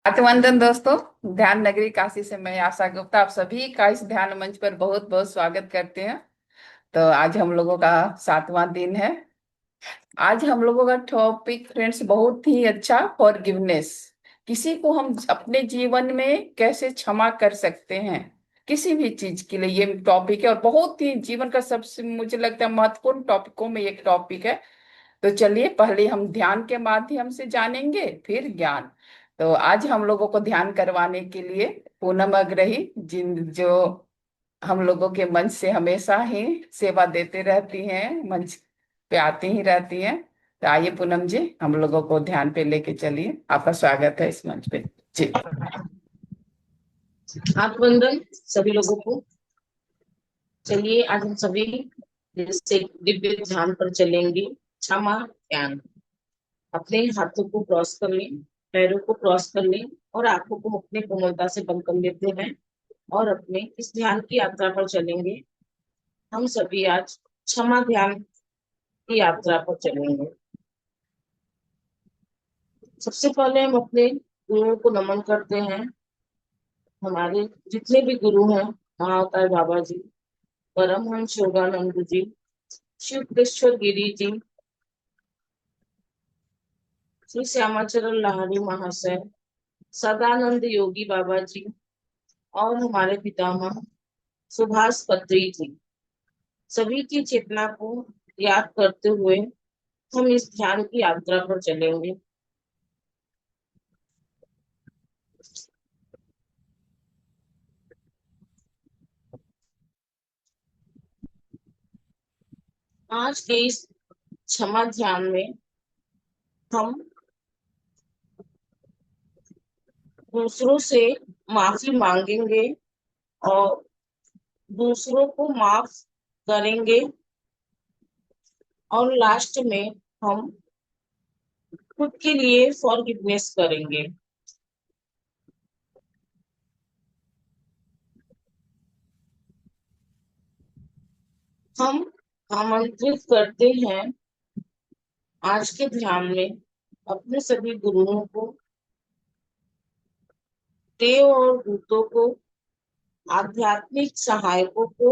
अभिनंदन दोस्तों। ध्यान नगरी काशी से मैं आशा गुप्ता आप सभी का इस ध्यान मंच पर बहुत बहुत स्वागत करते हैं। तो आज हम लोगों का 7वां दिन है। आज हम लोगों का टॉपिक फ्रेंड्स बहुत ही अच्छा, फॉरगिवनेस। किसी को हम अपने जीवन में कैसे क्षमा कर सकते हैं, किसी भी चीज के लिए ये टॉपिक है और बहुत ही जीवन का सबसे मुझे लगता है महत्वपूर्ण टॉपिकों में एक टॉपिक है। तो चलिए पहले हम ध्यान के माध्यम से जानेंगे, फिर ज्ञान। तो आज हम लोगों को ध्यान करवाने के लिए पूनम अग्रही जिन जो हम लोगों के मंच से हमेशा ही सेवा देते रहती हैं, मंच पे आती ही रहती हैं। तो आइए पूनम जी, हम लोगों को ध्यान पे लेके चलिए। आपका स्वागत है इस मंच पे जी। आत्मबंधन सभी लोगों को। चलिए आज हम सभी जैसे दिव्य ध्यान पर चलेंगे। क्षमा ध्यान। अपने हाथों को क्रॉस कर लें, पैरों को क्रॉस कर लें और आंखों को अपने कोमलता से बंद कर लेते हैं और अपने इस ध्यान की यात्रा पर चलेंगे। हम सभी आज क्षमा ध्यान की यात्रा पर चलेंगे। सबसे पहले हम अपने गुरुओं को नमन करते हैं। हमारे जितने भी गुरु हैं, महाअवतार बाबा जी, परमहंस योगानंद जी, शिव कृष्ण गिरी जी, श्री श्यामाचरण लाहिड़ी महाशय, सदानंद योगी बाबा जी और हमारे पितामह सुभाष पत्री जी, सभी की चेतना को याद करते हुए हम इस ध्यान की यात्रा पर चलेंगे। आज के इस क्षमा ध्यान में हम दूसरों से माफी मांगेंगे और दूसरों को माफ करेंगे और लास्ट में हम खुद के लिए फॉरगिवनेस करेंगे। हम आमंत्रित करते हैं आज के ध्यान में अपने सभी गुरुओं को, देव और दूतों को, आध्यात्मिक सहायकों को,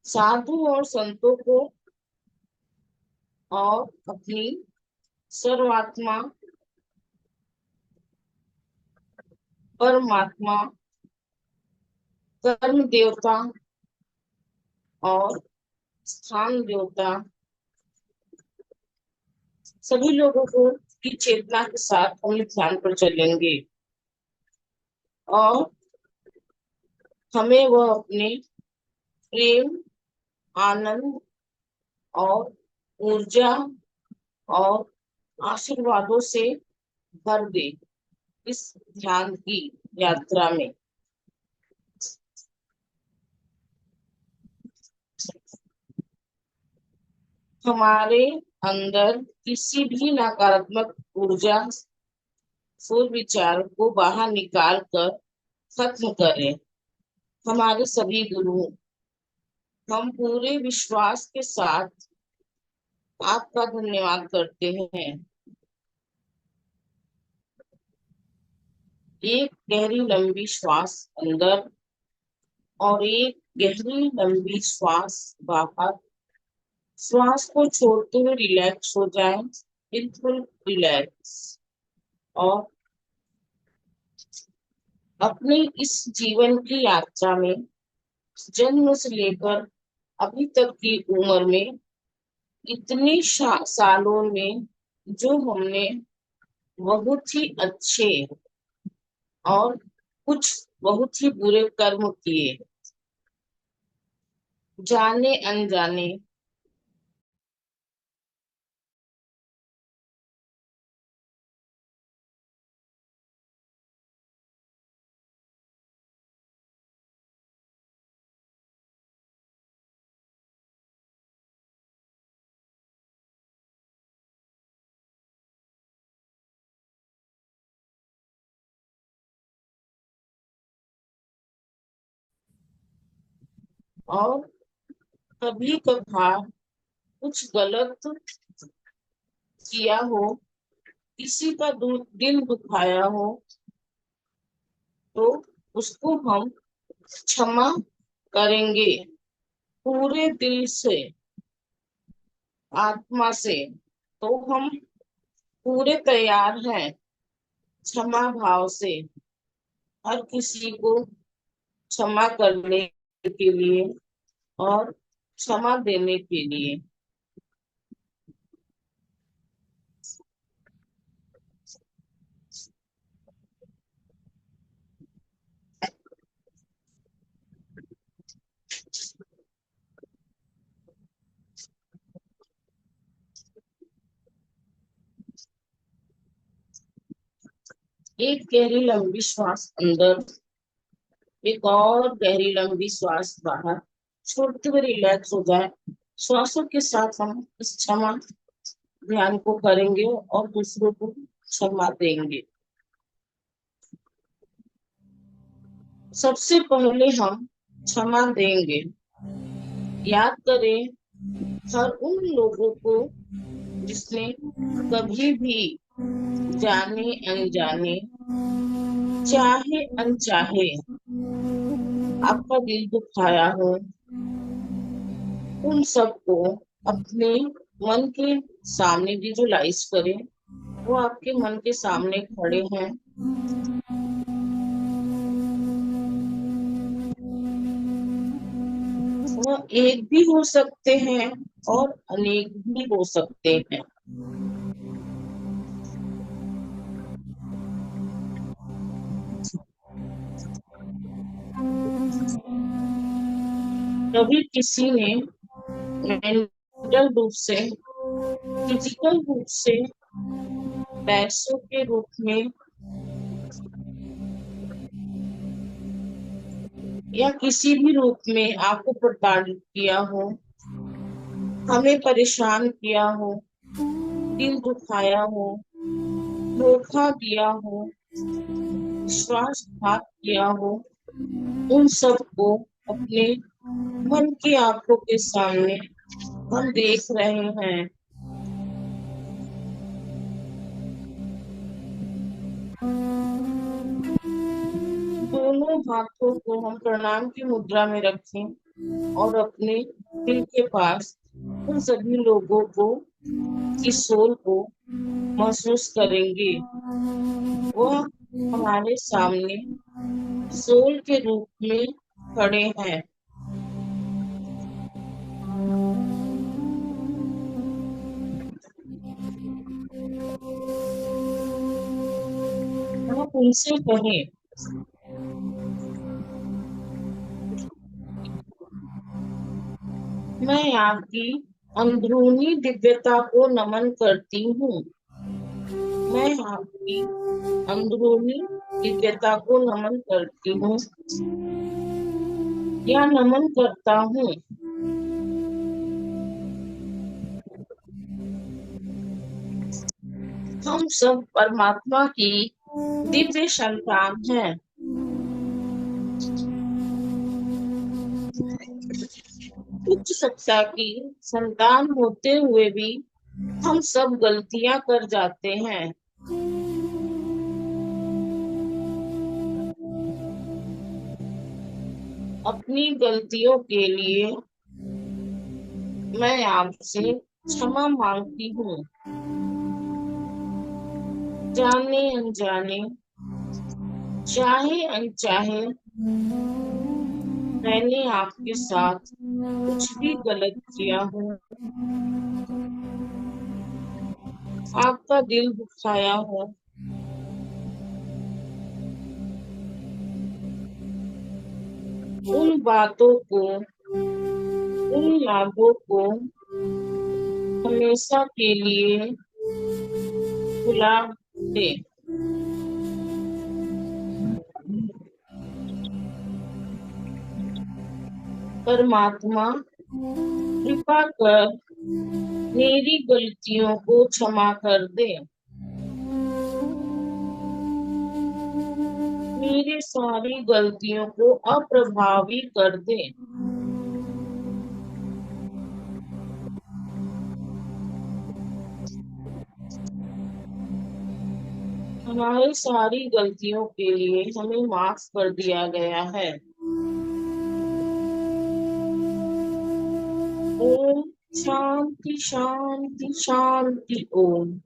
साधु और संतों को और अपनी सर्वात्मा परमात्मा कर्म देवता और स्थान देवता सभी लोगों को की चेतना के साथ हम ध्यान पर चलेंगे और हमें वह अपने प्रेम, आनंद और ऊर्जा और आशीर्वादों से भर दे इस ध्यान की यात्रा में। हमारे अंदर किसी भी नकारात्मक ऊर्जा और विचार को बाहर निकाल कर खत्म करें। हमारे सभी गुरु, हम पूरे विश्वास के साथ आपका धन्यवाद करते हैं। एक गहरी लंबी श्वास अंदर और एक गहरी लंबी श्वास बाहर। श्वास को छोड़ते हुए रिलैक्स हो जाए, बिल्कुल रिलैक्स। और अपनी इस जीवन की यात्रा में जन्म से लेकर अभी तक की उम्र में इतने सालों में जो हमने बहुत ही अच्छे और कुछ बहुत ही बुरे कर्म किए, जाने अनजाने, और कभी कभार कुछ गलत किया हो किसी का दिल दुखाया हो तो उसको हम क्षमा करेंगे पूरे दिल से, आत्मा से। तो हम पूरे तैयार हैं क्षमा भाव से हर किसी को क्षमा करने के लिए और क्षमा देने के लिए। एक गहरी लंबी श्वास अंदर, एक और गहरी लंबी श्वास बाहर। छोड़ते हुए रिलैक्स हो जाए। श्वासों के साथ हम इस क्षमा ध्यान को करेंगे और दूसरों को क्षमा देंगे। सबसे पहले हम क्षमा देंगे। याद करें हर उन लोगों को जिसने कभी भी जाने अनजाने, चाहे अनचाहे आपका दिल दुखाया हो। उन सबको अपने मन के सामने विजुलाइज करें। वो आपके मन के सामने खड़े हैं। वो एक भी हो सकते हैं और अनेक भी हो सकते हैं। कभी किसी ने मेंटल रूप से, फिजिकल रूप से, पैसों के रूप में या किसी भी रूप में आपको प्रताड़ित किया हो, हमें परेशान किया हो, दिल दुखाया हो, धोखा दिया हो, विश्वासघात किया हो, उन सबको अपने मन की आंखों के सामने हम देख रहे हैं। दोनों हाथों को हम प्रणाम की मुद्रा में रखें और अपने दिल के पास उन सभी लोगों को, की सोल को महसूस करेंगे। वह हमारे सामने सोल के रूप में खड़े हैं। आप उनसे कहें, मैं आपकी अंदरूनी दिव्यता को नमन करती हूँ। मैं आपकी अंदरूनी दिव्यता को नमन करती हूँ या नमन करता हूँ। हम सब परमात्मा की दिव्य संतान हैं। उच्च सत्ता की संतान होते हुए भी हम सब गलतियां कर जाते हैं। अपनी गलतियों के लिए मैं आपसे क्षमा मांगती हूँ। जाने अनजाने, चाहे अनचाहे मैंने आपके साथ कुछ भी गलत किया हो, आपका दिल दुखाया हो, उन बातों को, उन यादों को हमेशा के लिए भुला दे। परमात्मा कृपा कर मेरी गलतियों को क्षमा कर दे। मेरी सारी गलतियों को अप्रभावी कर दे। हमारी सारी गलतियों के लिए हमें माफ कर दिया गया है। ओम शांति शांति शांति ओम।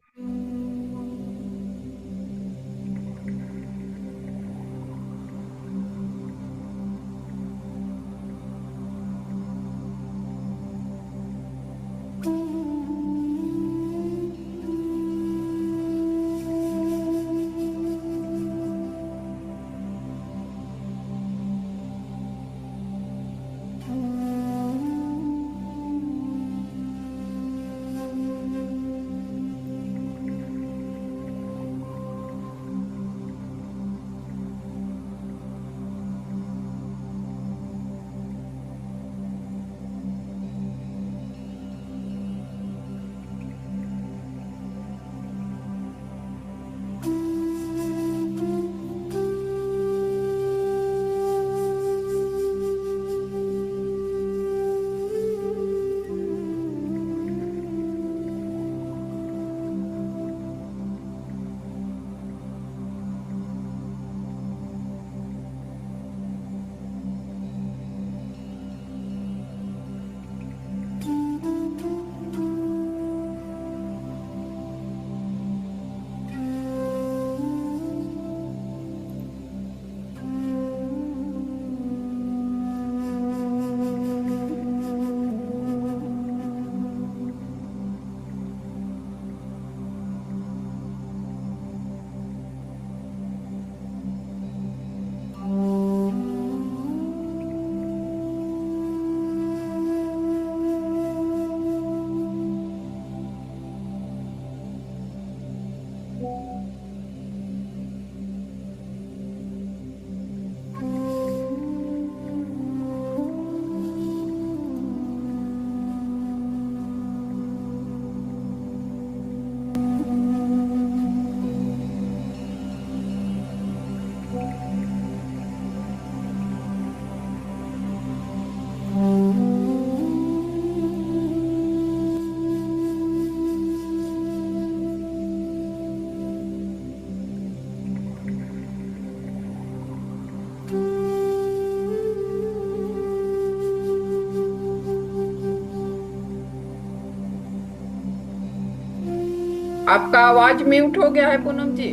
आपका आवाज म्यूट हो गया है पूनम जी।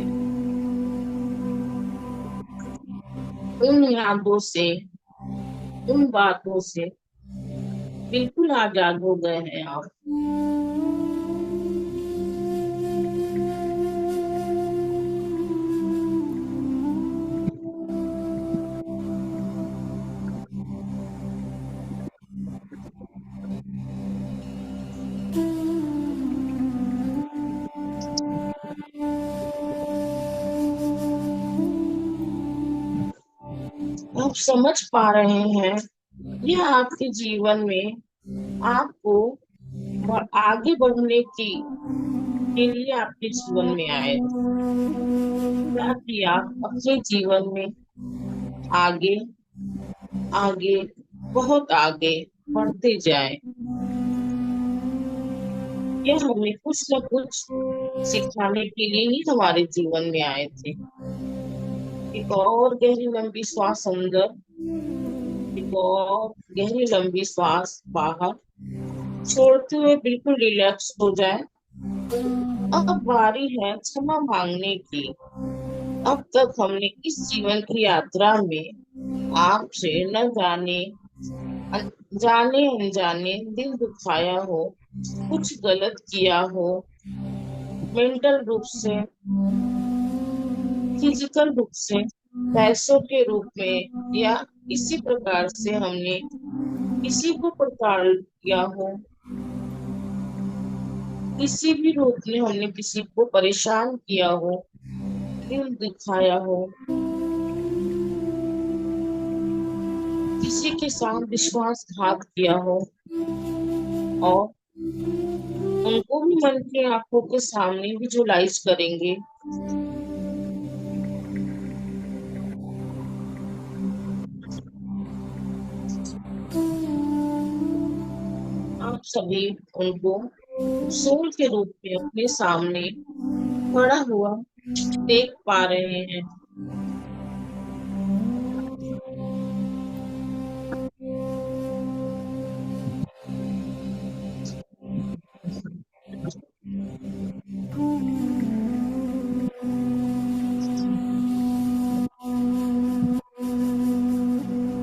उन यादों से, उन बातों से बिल्कुल आजाद हो गए हैं आप। आप समझ पा रहे हैं, यह आपके जीवन में आपको आगे बढ़ने की के लिए आपके जीवन में आए थे, ताकि आप अपने जीवन में आगे आगे बहुत आगे बढ़ते जाएं। यह हमें कुछ न कुछ सिखाने के लिए ही हमारे जीवन में आए थे। एक और गहरी लंबी श्वास अंदर, एक और गहरी लंबी श्वास बाहर छोड़ते हुए बिल्कुल रिलैक्स हो जाए। अब बारी है क्षमा मांगने की। अब तक हमने इस जीवन की यात्रा में आपसे न जाने अनजाने दिल दुखाया हो, कुछ गलत किया हो, मेंटल रूप से, फिजिकल रूप से, पैसों के रूप में, या इसी प्रकार से हमने किसी को प्रताड़ित किया हो, किसी भी रूप में हमने किसी को परेशान किया हो, दिल दिखाया हो, किसी के साथ विश्वासघात किया हो, और उनको भी मन की आंखों के सामने विजुलाइज करेंगे। आप सभी उनको सोल के रूप में अपने सामने खड़ा हुआ देख पा रहे हैं।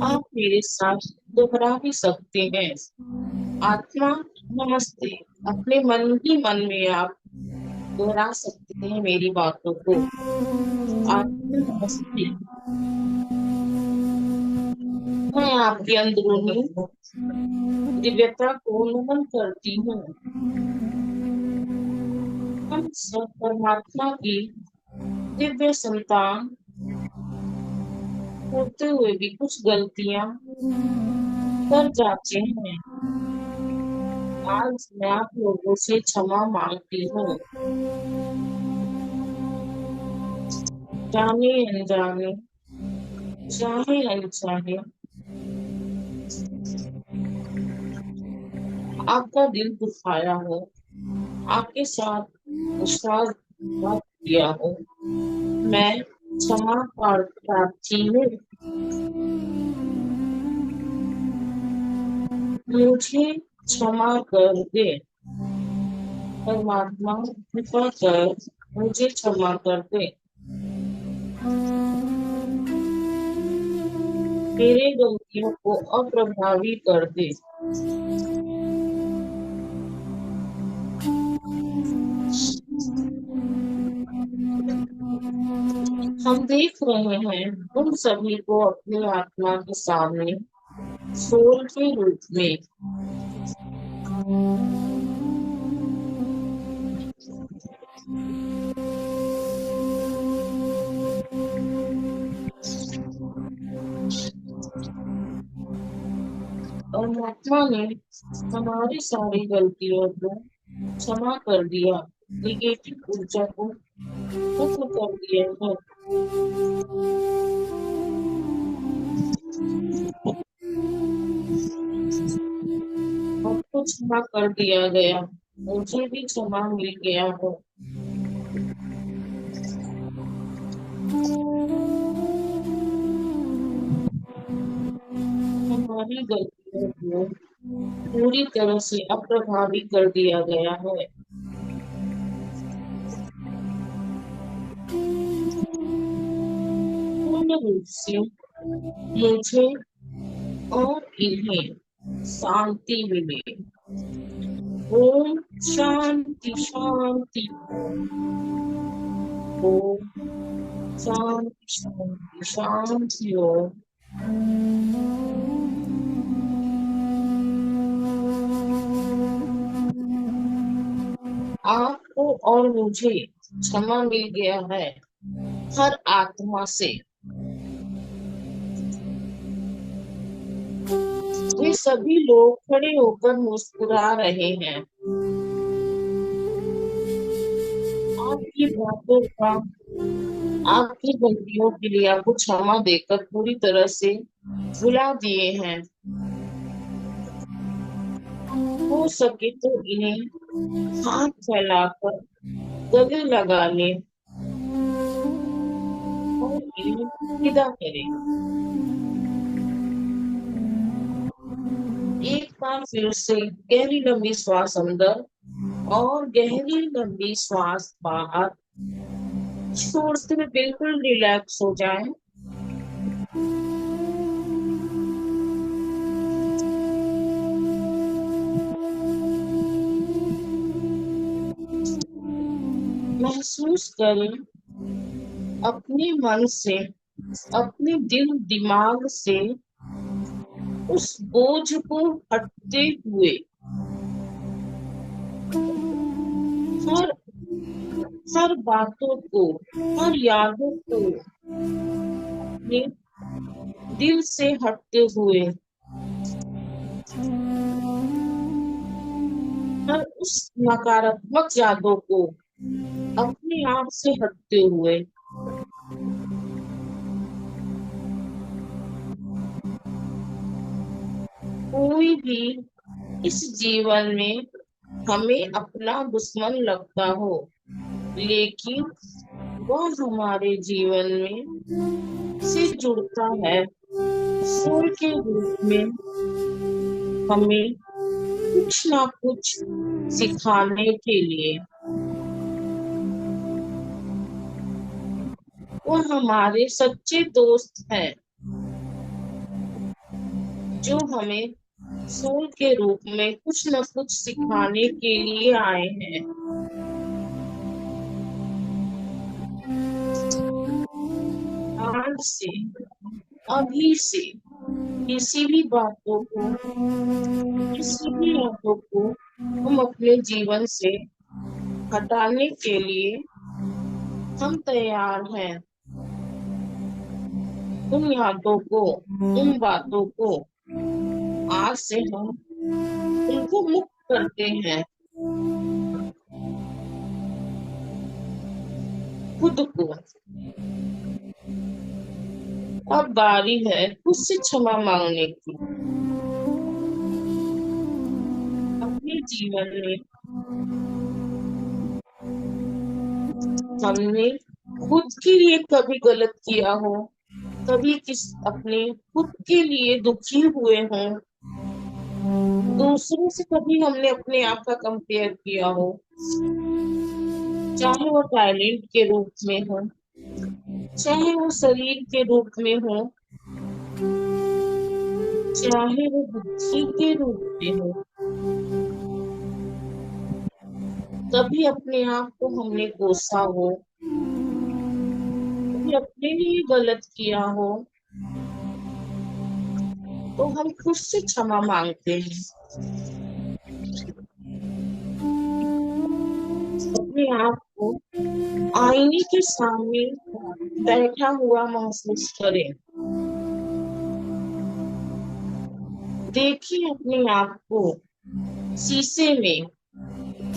आप मेरे साथ दोहरा भी सकते हैं। आत्मा नमस्ते। अपने मन ही मन में आप दोहरा सकते हैं मेरी बातों को। आत्मा नमस्ते। मैं आपकी अंदरूनी दिव्यता को नमन करती हूँ। हम सब परमात्मा की दिव्य संतान होते हुए भी कुछ गलतियां कर जाते हैं। आज मैं आप लोगों से क्षमा मांगती हूँ। जाने अनजाने, चाहे अनचाहे, आपका दिल दुखाया हो, आपके साथ विश्वासघात किया हो। मैं क्षमा प्रार्थी हूँ। मुझे क्षमा कर दे। परमात्मा कृपा कर मुझे क्षमा कर दे। मेरे गलतियों को अप्रभावी कर दे। हम देख रहे हैं उन सभी को अपनी आत्मा के सामने सोल के रूप में। परमात्मा ने हमारी सारी गलतियों को क्षमा कर दिया। निगेटिव ऊर्जा को खत्म कर दिया है। सबको क्षमा कर दिया गया। मुझे भी क्षमा मिल गया हो। हमारी गलतियों को पूरी तरह से अप्रभावी कर दिया गया है। पूर्ण रूप से मुझे और इन्हें शांति मिले। ओम शांति शांति। ओम शांति शांति शांति। ओम। आपको और मुझे क्षमा मिल गया है हर आत्मा से। वे सभी लोग खड़े होकर मुस्कुरा रहे हैं। आपकी बातों का, आपकी गलतियों के लिए आपको क्षमा देकर पूरी तरह से भुला दिए हैं। हो सके तो इन्हें हाथ फैलाकर गले लगा ले और इन्हें विदा करें। एक बार फिर से गहरी लंबी श्वास अंदर और गहरी लंबी श्वास बाहर छोड़ते हुए बिल्कुल रिलैक्स हो जाएं। महसूस करें अपने मन से, अपने दिल दिमाग से उस बोझ को हटते हुए। हर हर बातों को, हर यादों को अपने दिल से हटते हुए, हर उस नकारात्मक यादों को अपने आप से हटते हुए कोई भी इस जीवन में हमें अपना दुश्मन लगता हो, लेकिन वह हमारे जीवन में से जुड़ता है। सोल के रूप में हमें कुछ ना कुछ सिखाने के लिए। वो हमारे सच्चे दोस्त हैं जो हमें सोल के रूप में कुछ न कुछ सिखाने के लिए आए हैं। आज से, अभी से किसी भी बातों को, किसी भी यादों को हम अपने जीवन से हटाने के लिए हम तैयार हैं। उन यादों को, उन बातों को आज से हम उनको मुक्त करते हैं। खुद को अब बारी है खुद से क्षमा मांगने की। अपने जीवन में हमने खुद के लिए कभी गलत किया हो, कभी अपने खुद के लिए दुखी हुए हों, दूसरों से कभी हमने अपने आप का कंपेयर किया हो, चाहे वो टैलेंट के रूप में हो, चाहे वो शरीर के रूप में हो, चाहे वो बुद्धि के रूप में हो। कभी अपने आप को हमने कोसा हो, कभी अपने लिए गलत किया हो, तो हम खुद से क्षमा मांगते हैं। अपने आप को आईने के सामने बैठा हुआ महसूस करें। देखिए अपने आप को शीशे में,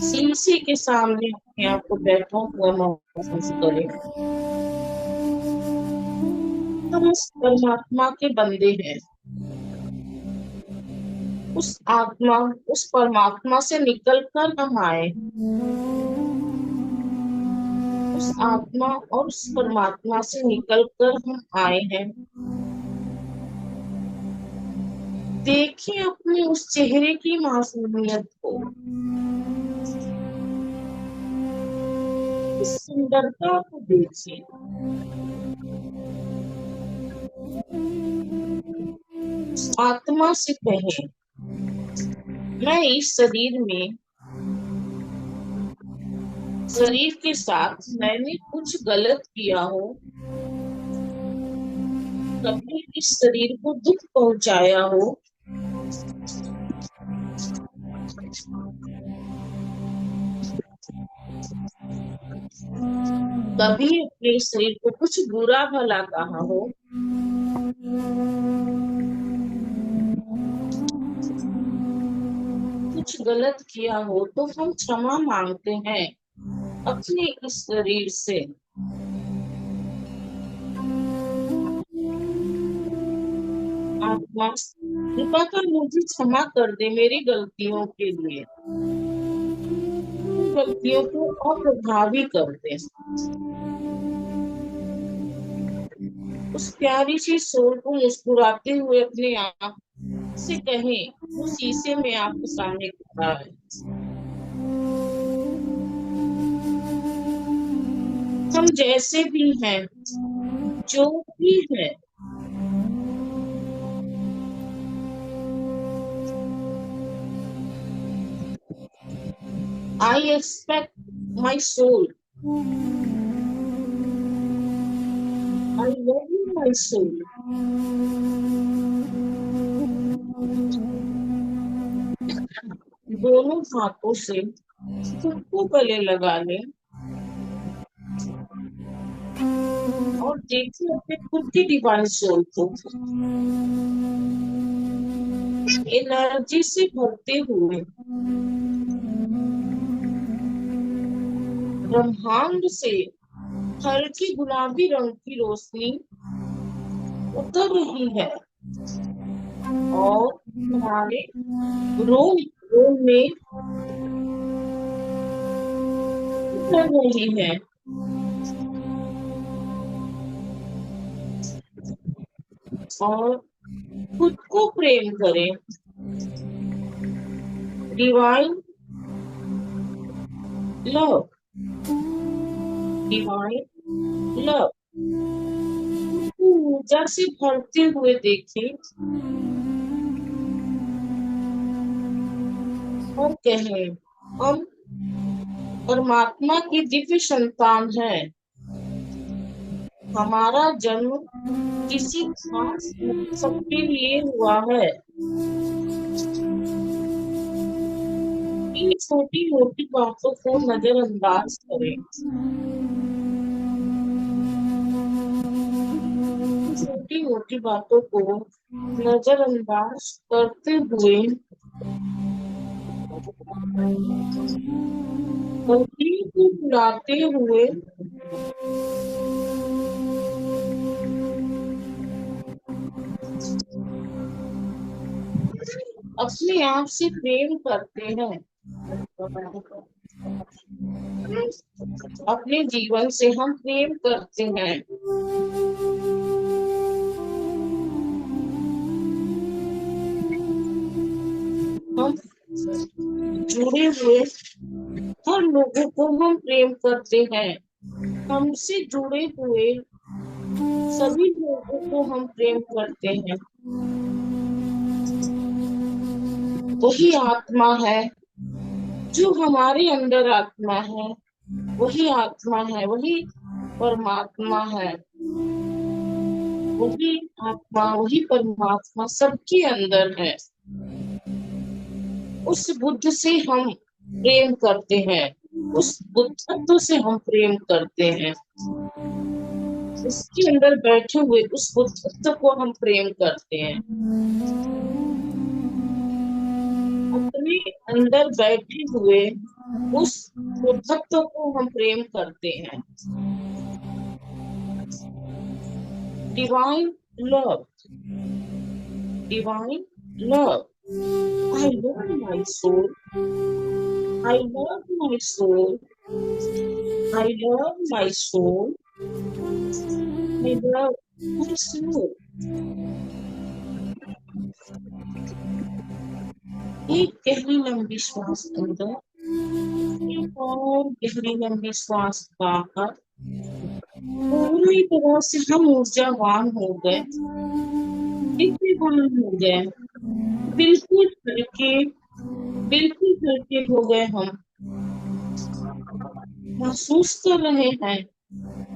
शीशे के सामने अपने आप को बैठा हुआ महसूस करें। हम उस परमात्मा के बंदे हैं। उस परमात्मा से निकलकर हम आए। उस आत्मा और उस परमात्मा से निकलकर हम आए हैं। देखिए अपने उस चेहरे की मासूमियत को, उस सुंदरता को देखिए। उस आत्मा से कहें, मैं इस शरीर के साथ मैंने कुछ गलत किया हो, कभी इस शरीर को दुख पहुंचाया हो, कभी अपने शरीर को कुछ बुरा भला कहा हो, कुछ गलत किया हो, तो हम क्षमा मांगते हैं अपने इस शरीर से। आत्मा कृपा कर मुझे क्षमा कर दे मेरी गलतियों के लिए, गलतियों को अप्रभावी कर दे। उस प्यारी सी सोल को मुस्कुराते हुए अपने आप से कहें, वो शीशे में आपके सामने खड़ा है। हम जैसे भी हैं, जो भी है, I expect my soul. I love you, my soul. दोनों हाथों से खुद को गले लगा लें और देखिए अपने खुद की डिवाइन सोल को एनर्जी से भरते हुए ब्रह्मांड से हल्की गुलाबी रंग की रोशनी उतर रही है और हमारे रोम रोम में उतर रही है। और खुद को प्रेम करें। डिवाइन लव, डिवाइन लव ऊर्जा से भरते हुए देखें और कहें, हम परमात्मा की दिव्य संतान है। हमारा जन्म किसी खास मकसद के लिए हुआ है। इन छोटी मोटी बातों को नजरअंदाज करें। छोटी मोटी बातों को नजरअंदाज करते हुए गंभीर को बुलाते हुए अपने आप से प्रेम करते हैं। अपने जीवन से हम प्रेम करते हैं। हम जुड़े हुए हर लोगों को हम प्रेम करते हैं। हमसे जुड़े हुए सभी लोगों को हम प्रेम करते हैं। वही आत्मा है जो हमारे अंदर आत्मा है, वही आत्मा है, वही परमात्मा है। वही आत्मा, वही परमात्मा सबके अंदर है। उस बुद्ध से हम प्रेम करते हैं, उस बुद्धत्व से हम प्रेम करते हैं। उसके अंदर बैठे हुए उस बुद्धत्व को हम प्रेम करते हैं। अपने अंदर बैठे हुए उस बुद्धत्व को हम प्रेम करते हैं। Divine love, divine love. I love my soul. I love my soul. I love my soul. I love my soul. एक गहरी लंबी श्वास अंदर, एक और गहरी लंबी श्वास बाहर। पूरी तरह से हम ऊर्जावान हो गए, दिव्यवान हो गए, बिल्कुल हल्के हो गए। हम महसूस कर रहे हैं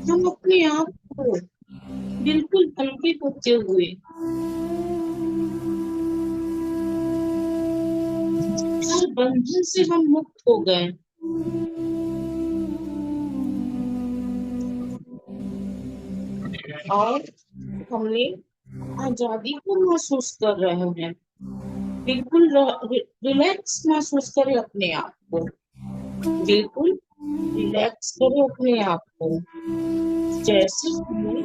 हम अपने आप को बिल्कुल हल्के होते हुए। हर बंधन से हम मुक्त हो गए। और हमने आजादी को महसूस कर रहे हैं। बिल्कुल रिलैक्स महसूस करें अपने आप को, बिल्कुल रिलैक्स करें अपने आप को, जैसे हमें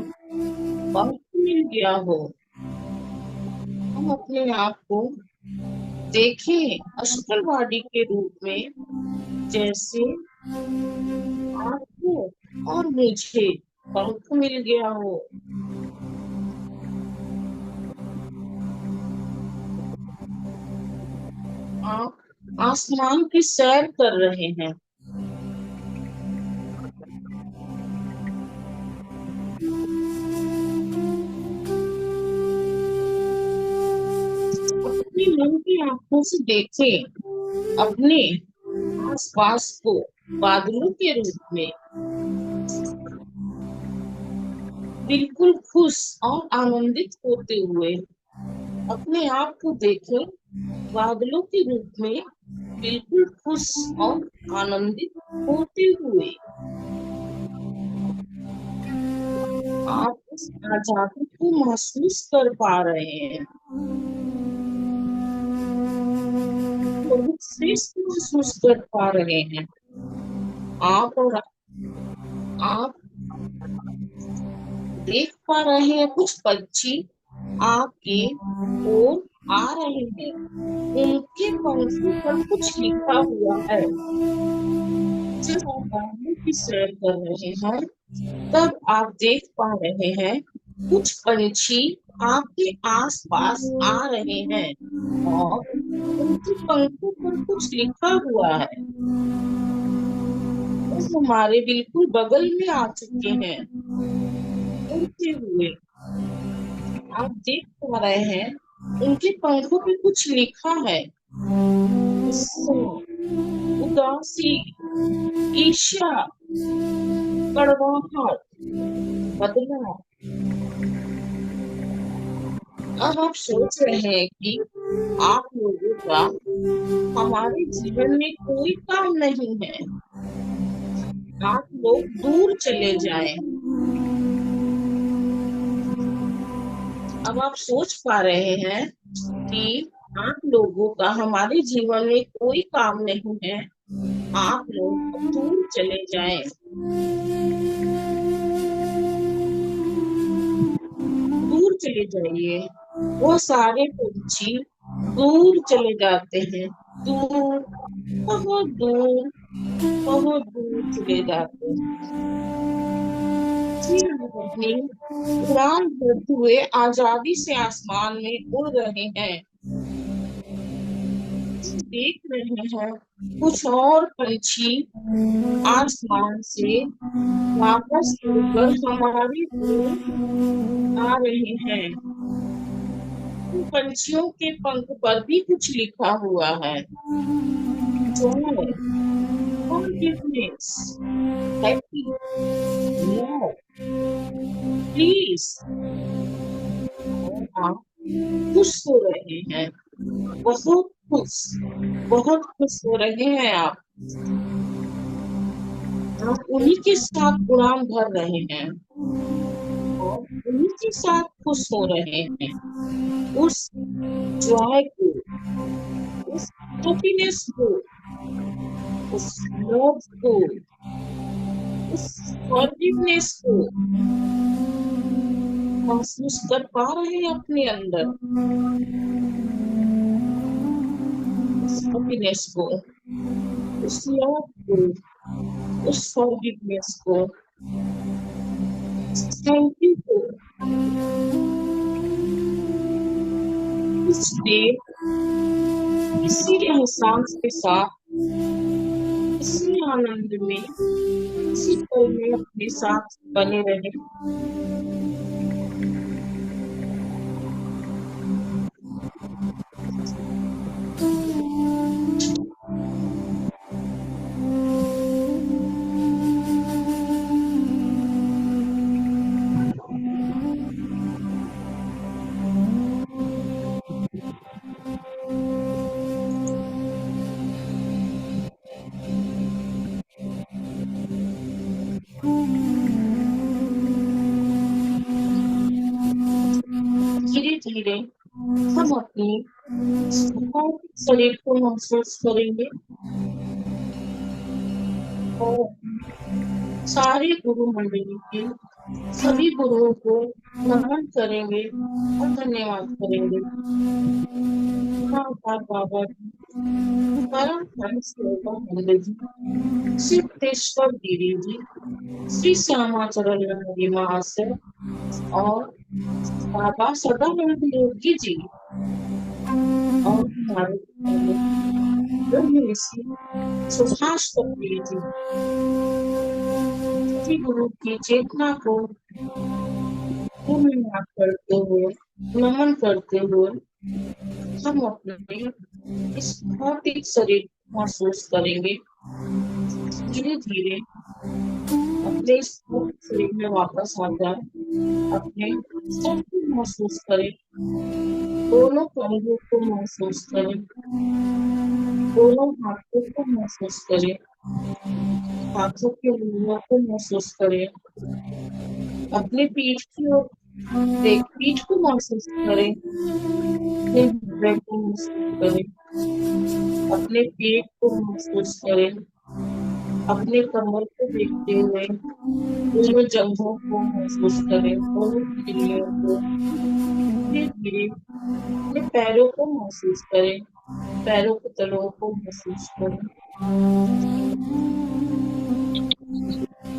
पंख मिल गया हो। हम अपने आप को देखें अस्त्रवादी के रूप में, जैसे आपको और मुझे पंख मिल गया हो। आप आसमान की सैर कर रहे हैं। अपने मन की आंखों से देखें अपने आसपास को बादलों के रूप में, बिल्कुल खुश और आनंदित होते हुए। अपने आप को देखें बादलों के रूप में, बिल्कुल खुश और आनंदित होते हुए। आप उस आजादी को महसूस कर पा रहे हैं, बहुत श्रेष्ठ महसूस कर पा रहे हैं। आप देख पा रहे हैं कुछ पक्षी आपके ओर आ रहे हैं। उनके पंखों पर कुछ लिखा हुआ है। जब आप बादलों की सैर कर रहे हैं, तब आप देख पा रहे हैं कुछ पंछी आपके आस पास आ रहे हैं और उनके पंखों पर कुछ लिखा हुआ है। वो हमारे बिल्कुल बगल में आ चुके हैं उड़ते हुए। आप देख पा रहे हैं उनके पंखों पे कुछ लिखा है। गुस्सा, उदासी, ईर्ष्या, कड़वाहट, बदला। अब आप सोच रहे हैं कि आप लोगों का हमारे जीवन में कोई काम नहीं है। आप लोग दूर चले जाएं। अब आप सोच पा रहे हैं कि आप लोगों का हमारे जीवन में कोई काम नहीं है। आप लोग अब दूर चले जाएं। दूर चले जाइए। वो सारे पंछी दूर चले जाते हैं। दूर, बहुत दूर, बहुत दूर चले जाते हैं। फिर हम अपनी उड़ान भरते हुए आजादी से आसमान में उड़ रहे हैं। देख रहे हैं कुछ और पंछी आसमान से वापस उड़कर हमारी ओर आ रहे हैं। उन पंछियों के पंख पर भी कुछ लिखा हुआ है। joy, forgiveness, happy, love, peace। और आप खुश हो रहे हैं, बहुत खुश, बहुत खुश हो रहे हैं आप। आप उन्हीं के साथ उड़ान भर रहे हैं और उन्हीं के साथ खुश हो रहे हैं। उस जॉय को, उस हैप्पीनेस को, उस लव को, उस फॉरगिवनेस को महसूस कर पा रहे हैं अपने अंदर। उस हैप्पीनेस को, उस लव को, उस फॉरगिवनेस को, थैंक यू को। इसलिए इसी एहसास के साथ, इसी आनंद में, इसी पल में अपने साथ बने रहे। धीरे धीरे हम अपने शरीर को महसूस करेंगे और सारे गुरु मंडली के सभी गुरुओं को नमन करेंगे और धन्यवाद करेंगे। बाबा जी, परम हंस योगानंद जी, सिद्धेश्वर गिरी जी, श्री श्यामाचरण महाशय और बाबा सदानंद योगी जी और हमारे ब्रह्म ऋषि सुभाष कपूर जी, सभी गुरु की चेतना को पूर्ण करते हुए, नमन करते हुए हम अपने इस भौतिक शरीर को महसूस करेंगे। धीरे धीरे अपने इस भौतिक शरीर में वापस आ जाए। अपने सब को महसूस करें, दोनों कंधों को महसूस करें, दोनों हाथों को महसूस करें, हाथों के उंगलियों को महसूस करें, अपने पीठ की ओर पीठ को महसूस करें, अपने हृदय को महसूस करें, अपने पेट को महसूस करें, अपने कमर को देखते हुए दोनों जंघों को महसूस करें, दोनों किडनियों को। धीरे धीरे अपने पैरों को महसूस करें, पैरों के तलों को महसूस करें।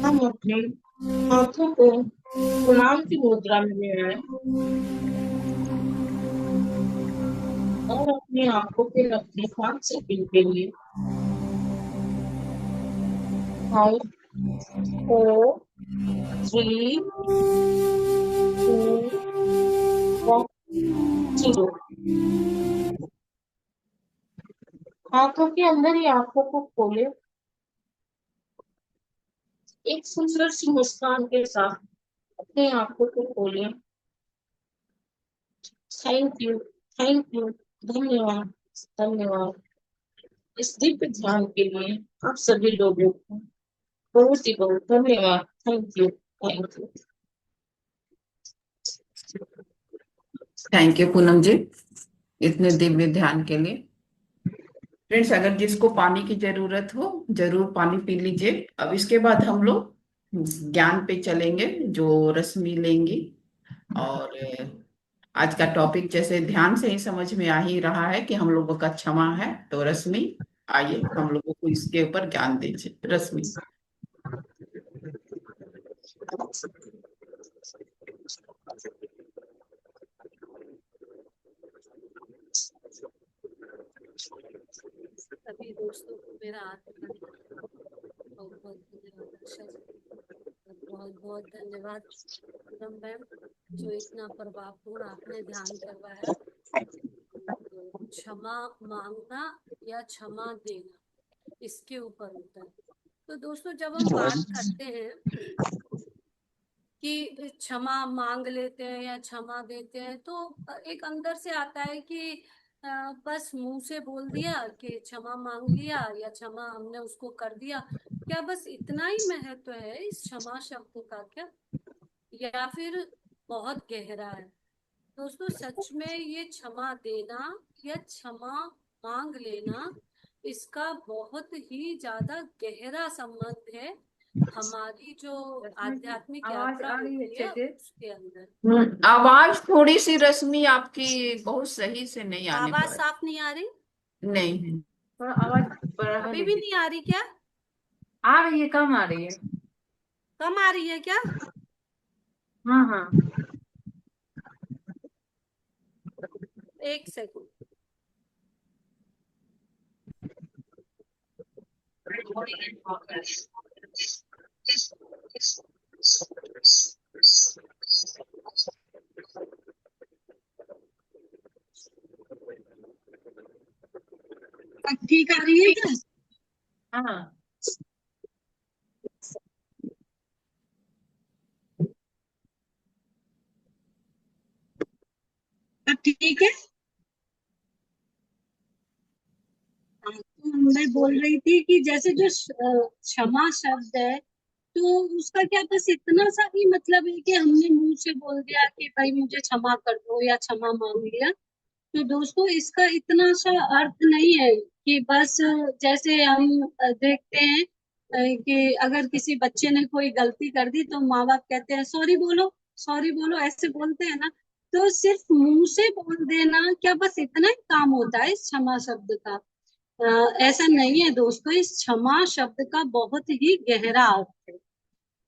हम अपने हाथों को प्रणाम की मुद्रा में ले आए अपनी आंखों पे रखिए 5 सेकंड के लिए। 5, 4, 3, 2, 1, 0। आंखों के अंदर ही आंखों को खोले, एक सुंदर सी मुस्कान के साथ अपनी आंखों को खोले। थैंक यू, थैंक यू, धन्यवाद, धन्यवाद इस दिव्य ध्यान के लिए आप सभी लोगों को बहुत ही बहुत धन्यवाद। Thank you, thank you. Thank you Poonam ji, इतने दिव्य ध्यान के लिए। फ्रेंड्स, अगर जिसको पानी की जरूरत हो जरूर पानी पी लीजिए। अब इसके बाद हम लोग ज्ञान पे चलेंगे, जो रश्मि लेंगी। और आज का टॉपिक जैसे ध्यान से ही समझ में आ ही रहा है कि हम लोगों का क्षमा है। तो रश्मि, आइए हम लोगों को इसके ऊपर ज्ञान दीजिए। रश्मि। सभी दोस्तों को मेरा आत्मा बहुत बहुत धन्यवाद। आशा जी, बहुत बहुत धन्यवाद पूनम मैम, जो इतना प्रभावपूर्ण आपने ध्यान करवाया। तो क्षमा मांगना या क्षमा देना, इसके ऊपर होता है। तो दोस्तों, जब हम बात करते हैं कि क्षमा मांग लेते हैं या क्षमा देते हैं, तो एक अंदर से आता है कि बस मुंह से बोल दिया कि क्षमा मांग लिया या क्षमा हमने उसको कर दिया, क्या बस इतना ही महत्व है इस क्षमा शब्द का क्या, या फिर बहुत गहरा है? दोस्तों, सच में ये क्षमा देना या क्षमा मांग लेना, इसका बहुत ही ज्यादा गहरा संबंध है हमारी जो रश्मि जी, आध्यात्मिक आवाज यात्रा आ रही है होती अच्छे है से? उसके अंदर। आवाज थोड़ी सी रश्मि आपकी बहुत सही से नहीं आने आवाज पा रही। साफ नहीं आ रही? नहीं, थोड़ा आवाज बढ़ा अभी भी लीजिए। नहीं आ रही क्या? आ रही है, कम आ रही है। कम आ रही है क्या? हाँ हाँ। एक सेकंड। अब ठीक आ रही है क्या? हाँ, अब ठीक है। तो मैं बोल रही थी कि जैसे जो क्षमा शब्द है, तो उसका क्या बस इतना सा ही मतलब है कि हमने मुंह से बोल दिया कि भाई मुझे क्षमा कर दो या क्षमा मांग लिया? तो दोस्तों, इसका इतना सा अर्थ नहीं है कि बस जैसे हम देखते हैं कि अगर किसी बच्चे ने कोई गलती कर दी तो माँ बाप कहते हैं सॉरी बोलो, सॉरी बोलो, ऐसे बोलते हैं ना। तो सिर्फ मुंह से बोल देना क्या बस इतना ही काम होता है इस क्षमा शब्द का? ऐसा नहीं है दोस्तों, इस क्षमा शब्द का बहुत ही गहरा अर्थ है।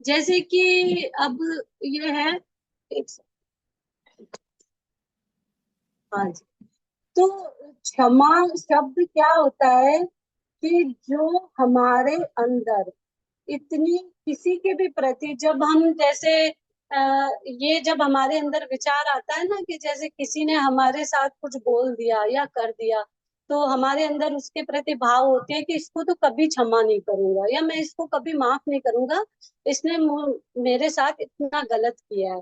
जैसे कि अब ये है, एक हाँ जी। तो क्षमा शब्द क्या होता है कि जो हमारे अंदर इतनी किसी के भी प्रति जब हम जैसे ये जब हमारे अंदर विचार आता है ना कि जैसे किसी ने हमारे साथ कुछ बोल दिया या कर दिया, तो हमारे अंदर उसके प्रति भाव होते हैं कि इसको तो कभी क्षमा नहीं करूंगा या मैं इसको कभी माफ नहीं करूंगा, इसने मेरे साथ इतना गलत किया है।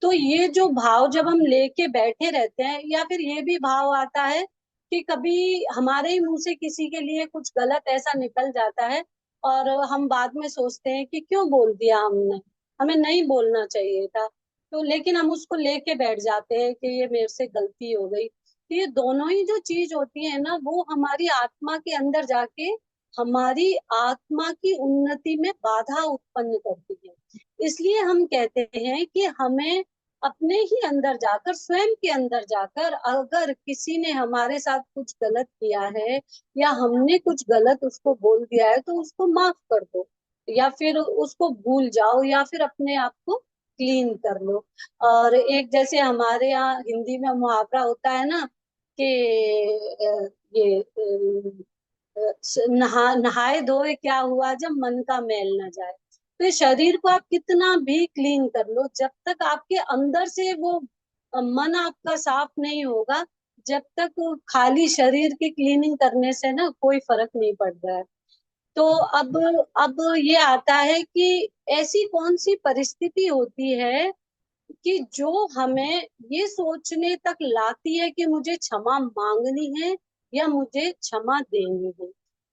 तो ये जो भाव जब हम लेके बैठे रहते हैं, या फिर ये भी भाव आता है कि कभी हमारे ही मुंह से किसी के लिए कुछ गलत ऐसा निकल जाता है और हम बाद में सोचते हैं कि क्यों बोल दिया हमने, हमें नहीं बोलना चाहिए था। तो लेकिन हम उसको लेके बैठ जाते हैं कि ये मेरे से गलती हो गई। तो ये दोनों ही जो चीज होती है ना, वो हमारी आत्मा के अंदर जाके हमारी आत्मा की उन्नति में बाधा उत्पन्न करती है। इसलिए हम कहते हैं कि हमें अपने ही अंदर जाकर, स्वयं के अंदर जाकर, अगर किसी ने हमारे साथ कुछ गलत किया है या हमने कुछ गलत उसको बोल दिया है, तो उसको माफ कर दो, या फिर उसको भूल जाओ, या फिर अपने आप को क्लीन कर लो। और एक जैसे हमारे यहाँ हिंदी में मुहावरा होता है ना कि ये नहाए धोए क्या हुआ जब मन का मैल न जाए। तो इस शरीर को आप कितना भी क्लीन कर लो, जब तक आपके अंदर से वो मन आपका साफ नहीं होगा, जब तक वो खाली शरीर की क्लीनिंग करने से ना कोई फर्क नहीं पड़ रहा है। तो अब ये आता है कि ऐसी कौन सी परिस्थिति होती है कि जो हमें ये सोचने तक लाती है कि मुझे क्षमा मांगनी है या मुझे क्षमा देनी है।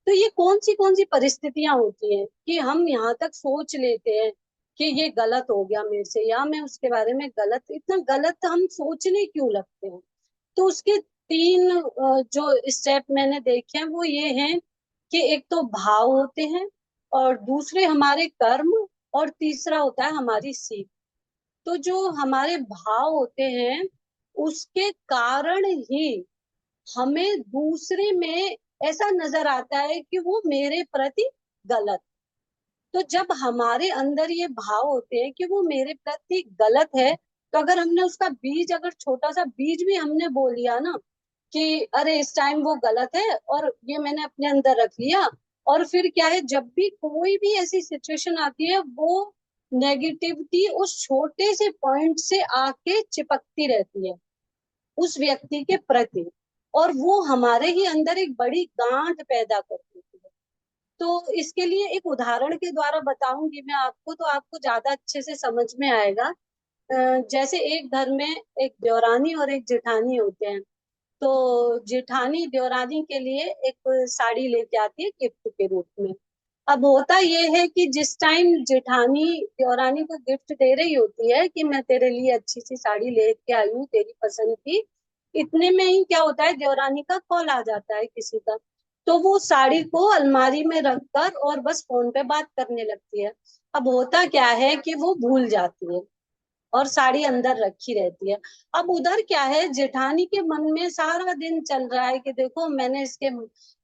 तो ये कौन सी परिस्थितियां होती हैं कि हम यहाँ तक सोच लेते हैं कि ये गलत हो गया मेरे से, या मैं उसके बारे में गलत, इतना गलत हम सोचने क्यों लगते हैं। तो उसके तीन जो स्टेप मैंने देखे हैं वो ये हैं कि एक तो भाव होते हैं, और दूसरे हमारे कर्म, और तीसरा होता है हमारी सीख। तो जो हमारे भाव होते हैं उसके कारण ही हमें दूसरे में ऐसा नजर आता है कि वो मेरे प्रति गलत। तो जब हमारे अंदर ये भाव होते हैं कि वो मेरे प्रति गलत है, तो अगर हमने उसका बीज, अगर छोटा सा बीज भी हमने बो लिया ना कि अरे इस टाइम वो गलत है, और ये मैंने अपने अंदर रख लिया, और फिर क्या है, जब भी कोई भी ऐसी सिचुएशन आती है वो नेगेटिविटी उस छोटे से पॉइंट से आके चिपकती रहती है उस व्यक्ति के प्रति, और वो हमारे ही अंदर एक बड़ी गांठ पैदा कर देती है। तो इसके लिए एक उदाहरण के द्वारा बताऊंगी मैं आपको, तो आपको ज्यादा अच्छे से समझ में आएगा। जैसे एक घर में एक देवरानी और एक जेठानी होते हैं। तो जेठानी देवरानी के लिए एक साड़ी लेके आती है गिफ्ट के रूप में। अब होता ये है कि जिस टाइम जेठानी देवरानी को गिफ्ट दे रही होती है कि मैं तेरे लिए अच्छी सी साड़ी लेके आई हूँ तेरी पसंद की, इतने में ही क्या होता है, देवरानी का कॉल आ जाता है किसी का। तो वो साड़ी को अलमारी में रखकर और बस फोन पे बात करने लगती है। अब होता क्या है कि वो भूल जाती है और साड़ी अंदर रखी रहती है। अब उधर क्या है, जेठानी के मन में सारा दिन चल रहा है कि देखो मैंने इसके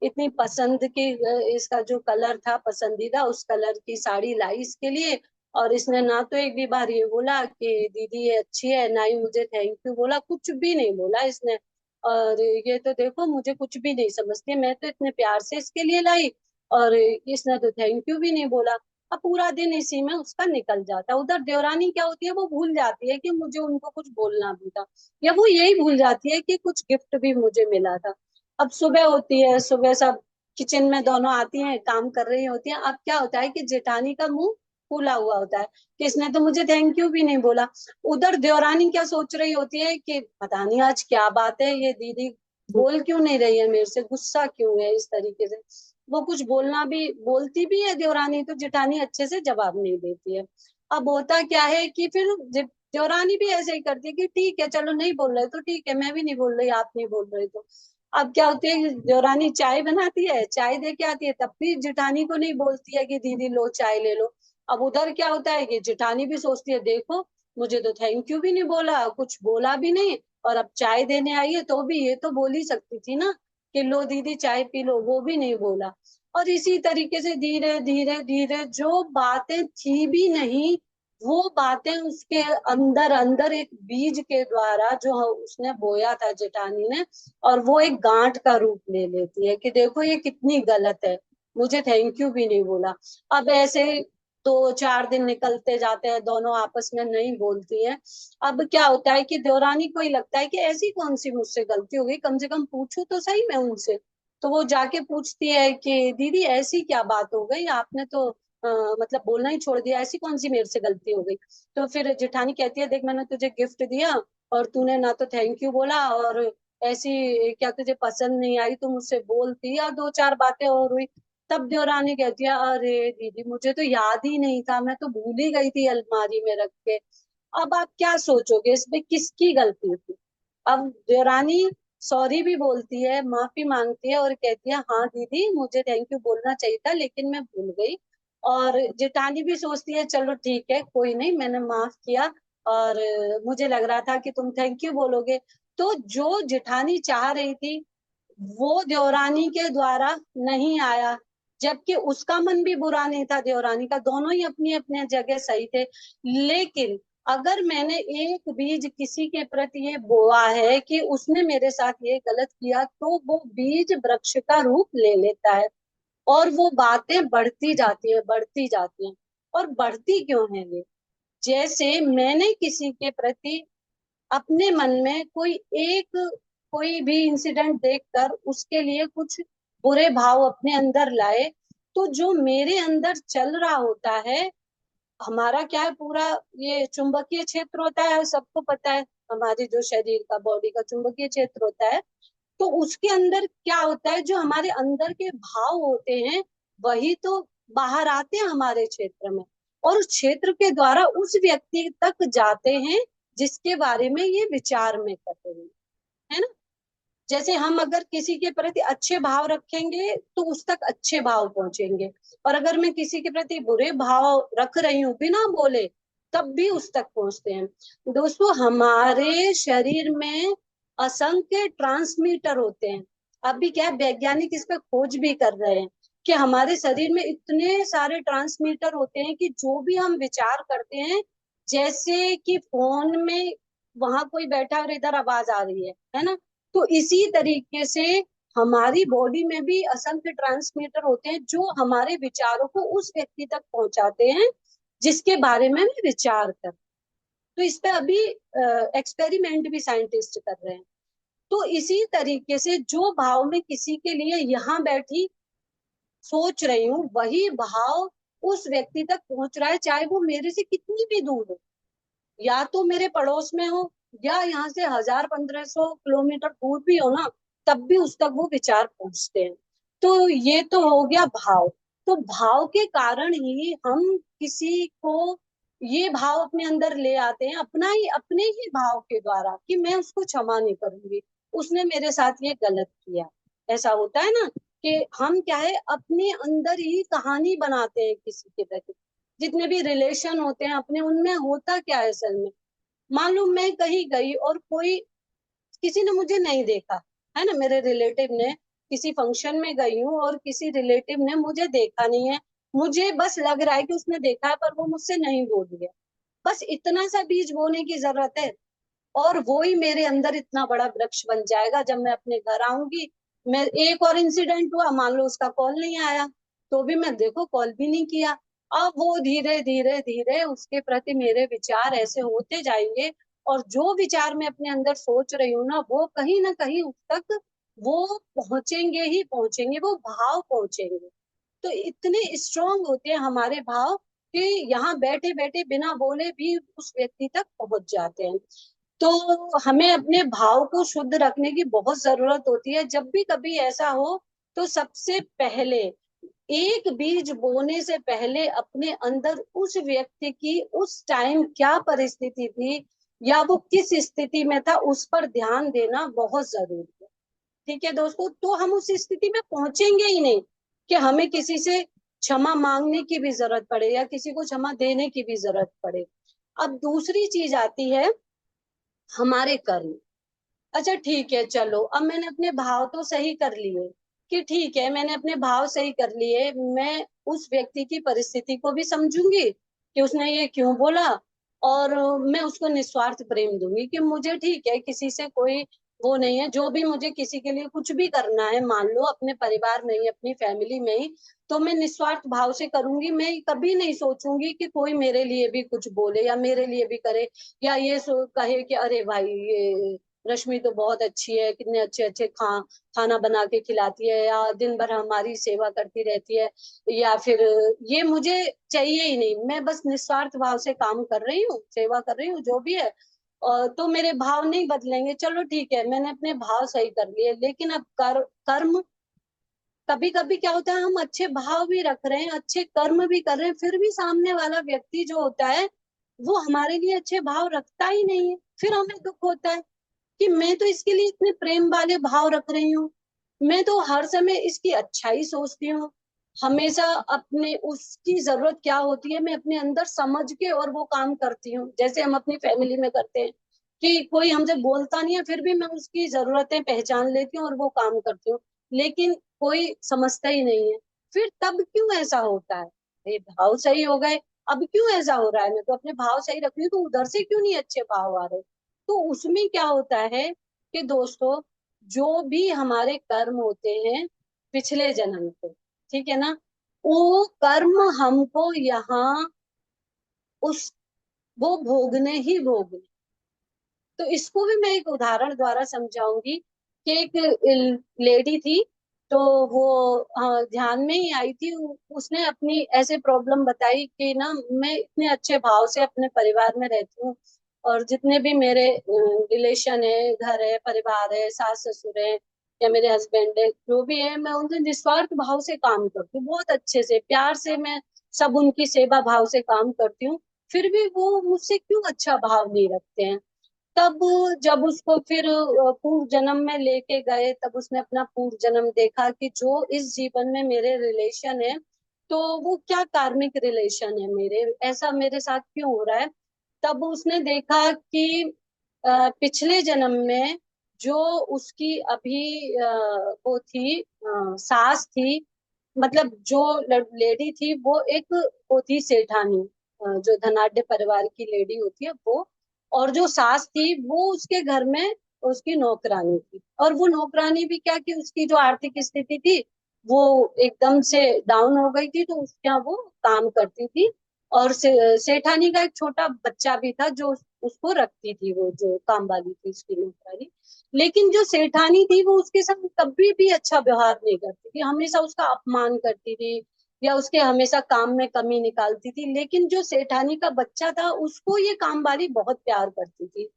इतनी पसंद की, इसका जो कलर था पसंदीदा उस कलर की साड़ी लाई इसके लिए, और इसने ना तो एक भी बार ये बोला कि दीदी ये अच्छी है, ना ही मुझे थैंक यू बोला, कुछ भी नहीं बोला इसने। और ये तो देखो मुझे कुछ भी नहीं समझती, मैं तो इतने प्यार से इसके लिए लाई, और इसने तो थैंक यू भी नहीं बोला। अब पूरा दिन इसी में उसका निकल जाता है। उधर देवरानी क्या होती है, वो भूल जाती है कि मुझे उनको कुछ बोलना भी था, या वो यही भूल जाती है कि कुछ गिफ्ट भी मुझे मिला था। अब सुबह होती है, सुबह सब किचन में दोनों आती हैं, काम कर रही होती हैं। अब क्या होता है कि जेठानी का मुंह फूला हुआ होता है कि इसने तो मुझे थैंक यू भी नहीं बोला। उधर देवरानी क्या सोच रही होती है कि पता नहीं आज क्या बात है, ये दीदी बोल क्यों नहीं रही है मेरे से, गुस्सा क्यों है इस तरीके से। वो कुछ बोलना भी, बोलती भी है देवरानी तो जेठानी अच्छे से जवाब नहीं देती है। अब होता क्या है कि फिर देवरानी भी ऐसे ही करती है कि ठीक है चलो नहीं बोल रहे तो ठीक है, मैं भी नहीं बोल रही, आप नहीं बोल रहे तो। अब क्या होती है, देवरानी चाय बनाती है, चाय दे के आती है, तब भी जेठानी को नहीं बोलती है कि दीदी लो चाय ले लो। अब उधर क्या होता है कि जेठानी भी सोचती है देखो मुझे तो थैंक यू भी नहीं बोला, कुछ बोला भी नहीं, और अब चाय देने आई है तो भी ये तो बोल ही सकती थी ना कि लो दीदी चाय पी लो, वो भी नहीं बोला। और इसी तरीके से धीरे धीरे धीरे जो बातें थी भी नहीं, वो बातें उसके अंदर अंदर एक बीज के द्वारा जो उसने बोया था जेठानी ने, और वो एक गांठ का रूप ले लेती है कि देखो ये कितनी गलत है, मुझे थैंक यू भी नहीं बोला। अब ऐसे 2-4 दिन निकलते जाते हैं, दोनों आपस में नहीं बोलती हैं। अब क्या होता है कि देवरानी को ही लगता है कि ऐसी कौन सी मुझसे गलती हो गई, कम से कम पूछूं तो सही मैं उनसे। तो वो जाके पूछती है कि दीदी ऐसी क्या बात हो गई, आपने तो मतलब बोलना ही छोड़ दिया, ऐसी कौन सी मेरे से गलती हो गई। तो फिर जेठानी कहती है देख मैंने तुझे गिफ्ट दिया और तूने ना तो थैंक यू बोला, और ऐसी क्या तुझे पसंद नहीं आई तो मुझसे बोलती, या 2-4 बातें और हुई। तब देवरानी कहती है अरे दीदी मुझे तो याद ही नहीं था, मैं तो भूल ही गई थी अलमारी में रख के। अब आप क्या सोचोगे इसमें किसकी गलती थी। अब देवरानी सॉरी भी बोलती है, माफी मांगती है और कहती है हाँ दीदी मुझे थैंक यू बोलना चाहिए था लेकिन मैं भूल गई। और जेठानी भी सोचती है चलो ठीक है कोई नहीं, मैंने माफ किया, और मुझे लग रहा था कि तुम थैंक यू बोलोगे। तो जो जेठानी चाह रही थी वो देवरानी के द्वारा नहीं आया, जबकि उसका मन भी बुरा नहीं था देवरानी का, दोनों ही अपनी अपनी जगह सही थे। लेकिन अगर मैंने एक बीज किसी के प्रति ये बोआ है कि उसने मेरे साथ ये गलत किया, तो वो बीज वृक्ष का रूप ले लेता है और वो बातें बढ़ती जाती है, बढ़ती जाती हैं। और बढ़ती क्यों है ये? जैसे मैंने किसी के प्रति अपने मन में कोई भी इंसिडेंट देखकर उसके लिए कुछ बुरे भाव अपने अंदर लाए, तो जो मेरे अंदर चल रहा होता है, हमारा क्या है, पूरा ये चुंबकीय क्षेत्र होता है, सबको पता है। हमारी जो शरीर का, बॉडी का चुंबकीय क्षेत्र होता है, तो उसके अंदर क्या होता है, जो हमारे अंदर के भाव होते हैं वही तो बाहर आते हैं हमारे क्षेत्र में, और उस क्षेत्र के द्वारा उस व्यक्ति तक जाते हैं जिसके बारे में ये विचार में करते हैं, है ना। जैसे हम अगर किसी के प्रति अच्छे भाव रखेंगे तो उस तक अच्छे भाव पहुंचेंगे, और अगर मैं किसी के प्रति बुरे भाव रख रही हूँ बिना बोले, तब भी उस तक पहुंचते हैं। दोस्तों, हमारे शरीर में असंख्य ट्रांसमीटर होते हैं। अभी क्या है, वैज्ञानिक इस पर खोज भी कर रहे हैं कि हमारे शरीर में इतने सारे ट्रांसमीटर होते हैं कि जो भी हम विचार करते हैं, जैसे कि फोन में वहां कोई बैठा और इधर आवाज आ रही है ना, तो इसी तरीके से हमारी बॉडी में भी असंख्य ट्रांसमीटर होते हैं जो हमारे विचारों को उस व्यक्ति तक पहुंचाते हैं जिसके बारे में हम विचार कर। तो इस पे अभी एक्सपेरिमेंट भी साइंटिस्ट कर रहे हैं। तो इसी तरीके से जो भाव में किसी के लिए यहाँ बैठी सोच रही हूँ, वही भाव उस व्यक्ति तक पहुंच रहा है, चाहे वो मेरे से कितनी भी दूर हो, या तो मेरे पड़ोस में हो, या यहाँ से 1000-1500 किलोमीटर दूर भी हो ना, तब भी उस तक वो विचार पहुंचते हैं। तो ये तो हो गया भाव। तो भाव के कारण ही हम किसी को ये भाव अपने अंदर ले आते हैं, अपने ही भाव के द्वारा, कि मैं उसको क्षमा नहीं करूंगी, उसने मेरे साथ ये गलत किया। ऐसा होता है ना, कि हम क्या है, अपने अंदर ही कहानी बनाते हैं किसी के प्रति। जितने भी रिलेशन होते हैं अपने, उनमें होता क्या है असल में, मान लो मैं कहीं गई और किसी ने मुझे नहीं देखा, है ना, मेरे रिलेटिव ने, किसी फंक्शन में गई हूँ और किसी रिलेटिव ने मुझे देखा नहीं है, मुझे बस लग रहा है कि उसने देखा है पर वो मुझसे नहीं बोल रही है, बस इतना सा बीज बोने की जरूरत है, और वो ही मेरे अंदर इतना बड़ा वृक्ष बन जाएगा। जब मैं अपने घर आऊंगी, मैं एक और इंसिडेंट हुआ, मान लो उसका कॉल नहीं आया, तो भी मैं देखो कॉल भी नहीं किया। अब वो धीरे धीरे धीरे उसके प्रति मेरे विचार ऐसे होते जाएंगे, और जो विचार मैं अपने अंदर सोच रही हूँ ना, वो कहीं ना कहीं उस तक वो पहुंचेंगे ही पहुंचेंगे, वो भाव पहुंचेंगे। तो इतने स्ट्रांग होते हैं हमारे भाव कि यहाँ बैठे बैठे बिना बोले भी उस व्यक्ति तक पहुंच जाते हैं। तो हमें अपने भाव को शुद्ध रखने की बहुत जरूरत होती है। जब भी कभी ऐसा हो, तो सबसे पहले एक बीज बोने से पहले अपने अंदर उस व्यक्ति की उस टाइम क्या परिस्थिति थी, या वो किस स्थिति में था, उस पर ध्यान देना बहुत जरूरी है। ठीक है दोस्तों, तो हम उस स्थिति में पहुंचेंगे ही नहीं कि हमें किसी से क्षमा मांगने की भी जरूरत पड़े या किसी को क्षमा देने की भी जरूरत पड़े। अब दूसरी चीज आती है हमारे कर्म। अच्छा ठीक है, चलो अब मैंने अपने भाव तो सही कर लिए, कि ठीक है मैंने अपने भाव सही कर लिए, मैं उस व्यक्ति की परिस्थिति को भी समझूंगी कि उसने ये क्यों बोला, और मैं उसको निस्वार्थ प्रेम दूंगी कि मुझे ठीक है, किसी से कोई वो नहीं है, जो भी मुझे किसी के लिए कुछ भी करना है, मान लो अपने परिवार में ही, अपनी फैमिली में ही, तो मैं निस्वार्थ भाव से करूंगी। मैं कभी नहीं सोचूंगी कि कोई मेरे लिए भी कुछ बोले या मेरे लिए भी करे, या ये कहे कि अरे भाई ये रश्मि तो बहुत अच्छी है, कितने अच्छे अच्छे खाना बना के खिलाती है, या दिन भर हमारी सेवा करती रहती है, या फिर ये मुझे चाहिए ही नहीं, मैं बस निस्वार्थ भाव से काम कर रही हूँ, सेवा कर रही हूँ, जो भी है। और तो मेरे भाव नहीं बदलेंगे, चलो ठीक है मैंने अपने भाव सही कर लिए। लेकिन अब कर्म, कभी कभी क्या होता है, हम अच्छे भाव भी रख रहे हैं, अच्छे कर्म भी कर रहे हैं, फिर भी सामने वाला व्यक्ति जो होता है वो हमारे लिए अच्छे भाव रखता ही नहीं है। फिर हमें दुख होता है कि मैं तो इसके लिए इतने प्रेम वाले भाव रख रही हूँ, मैं तो हर समय इसकी अच्छाई सोचती हूँ, हमेशा अपने उसकी जरूरत क्या होती है मैं अपने अंदर समझ के और वो काम करती हूँ। जैसे हम अपनी फैमिली में करते हैं कि कोई हमसे बोलता नहीं है, फिर भी मैं उसकी जरूरतें पहचान लेती हूँ और वो काम करती हूँ, लेकिन कोई समझता ही नहीं है। फिर तब क्यों ऐसा होता है? ये भाव सही हो गए, अब क्यों ऐसा हो रहा है, मैं तो अपने भाव सही रख रही हूँ, तो उधर से क्यों नहीं अच्छे भाव आ रहे। तो उसमें क्या होता है कि दोस्तों, जो भी हमारे कर्म होते हैं पिछले जन्म के, ठीक है ना, वो कर्म हमको यहाँ उस वो भोगने ही भोगने। तो इसको भी मैं एक उदाहरण द्वारा समझाऊंगी कि एक लेडी थी, तो वो ध्यान में ही आई थी। उसने अपनी ऐसे प्रॉब्लम बताई कि ना, मैं इतने अच्छे भाव से अपने परिवार में रहती हूँ, और जितने भी मेरे रिलेशन है, घर है, परिवार है, सास ससुर है या मेरे हस्बैंड है, जो भी है, मैं उनसे निस्वार्थ भाव से काम करती हूँ, बहुत अच्छे से प्यार से मैं सब उनकी सेवा भाव से काम करती हूँ। फिर भी वो मुझसे क्यों अच्छा भाव नहीं रखते हैं। तब जब उसको फिर पूर्व जन्म में लेके गए, तब उसने अपना पूर्व जन्म देखा कि जो इस जीवन में मेरे रिलेशन है, तो वो क्या कार्मिक रिलेशन है मेरे, ऐसा मेरे साथ क्यों हो रहा है। तब उसने देखा कि पिछले जन्म में जो उसकी अभी वो थी, सास थी, मतलब जो लेडी थी, वो एक वो थी सेठानी, जो धनाढ्य परिवार की लेडी होती है वो। और जो सास थी वो उसके घर में उसकी नौकरानी थी, और वो नौकरानी भी क्या, कि उसकी जो आर्थिक स्थिति थी वो एकदम से डाउन हो गई थी, तो उसके यहाँ वो काम करती थी। और सेठानी का एक छोटा बच्चा भी था जो उसको रखती थी, वो जो काम वाली थी उसकी नौकरानी। लेकिन जो सेठानी थी वो उसके साथ कभी भी अच्छा व्यवहार नहीं करती थी, हमेशा उसका अपमान करती थी या उसके हमेशा काम में कमी निकालती थी। लेकिन जो सेठानी का बच्चा था उसको ये काम वाली बहुत प्यार करती थी।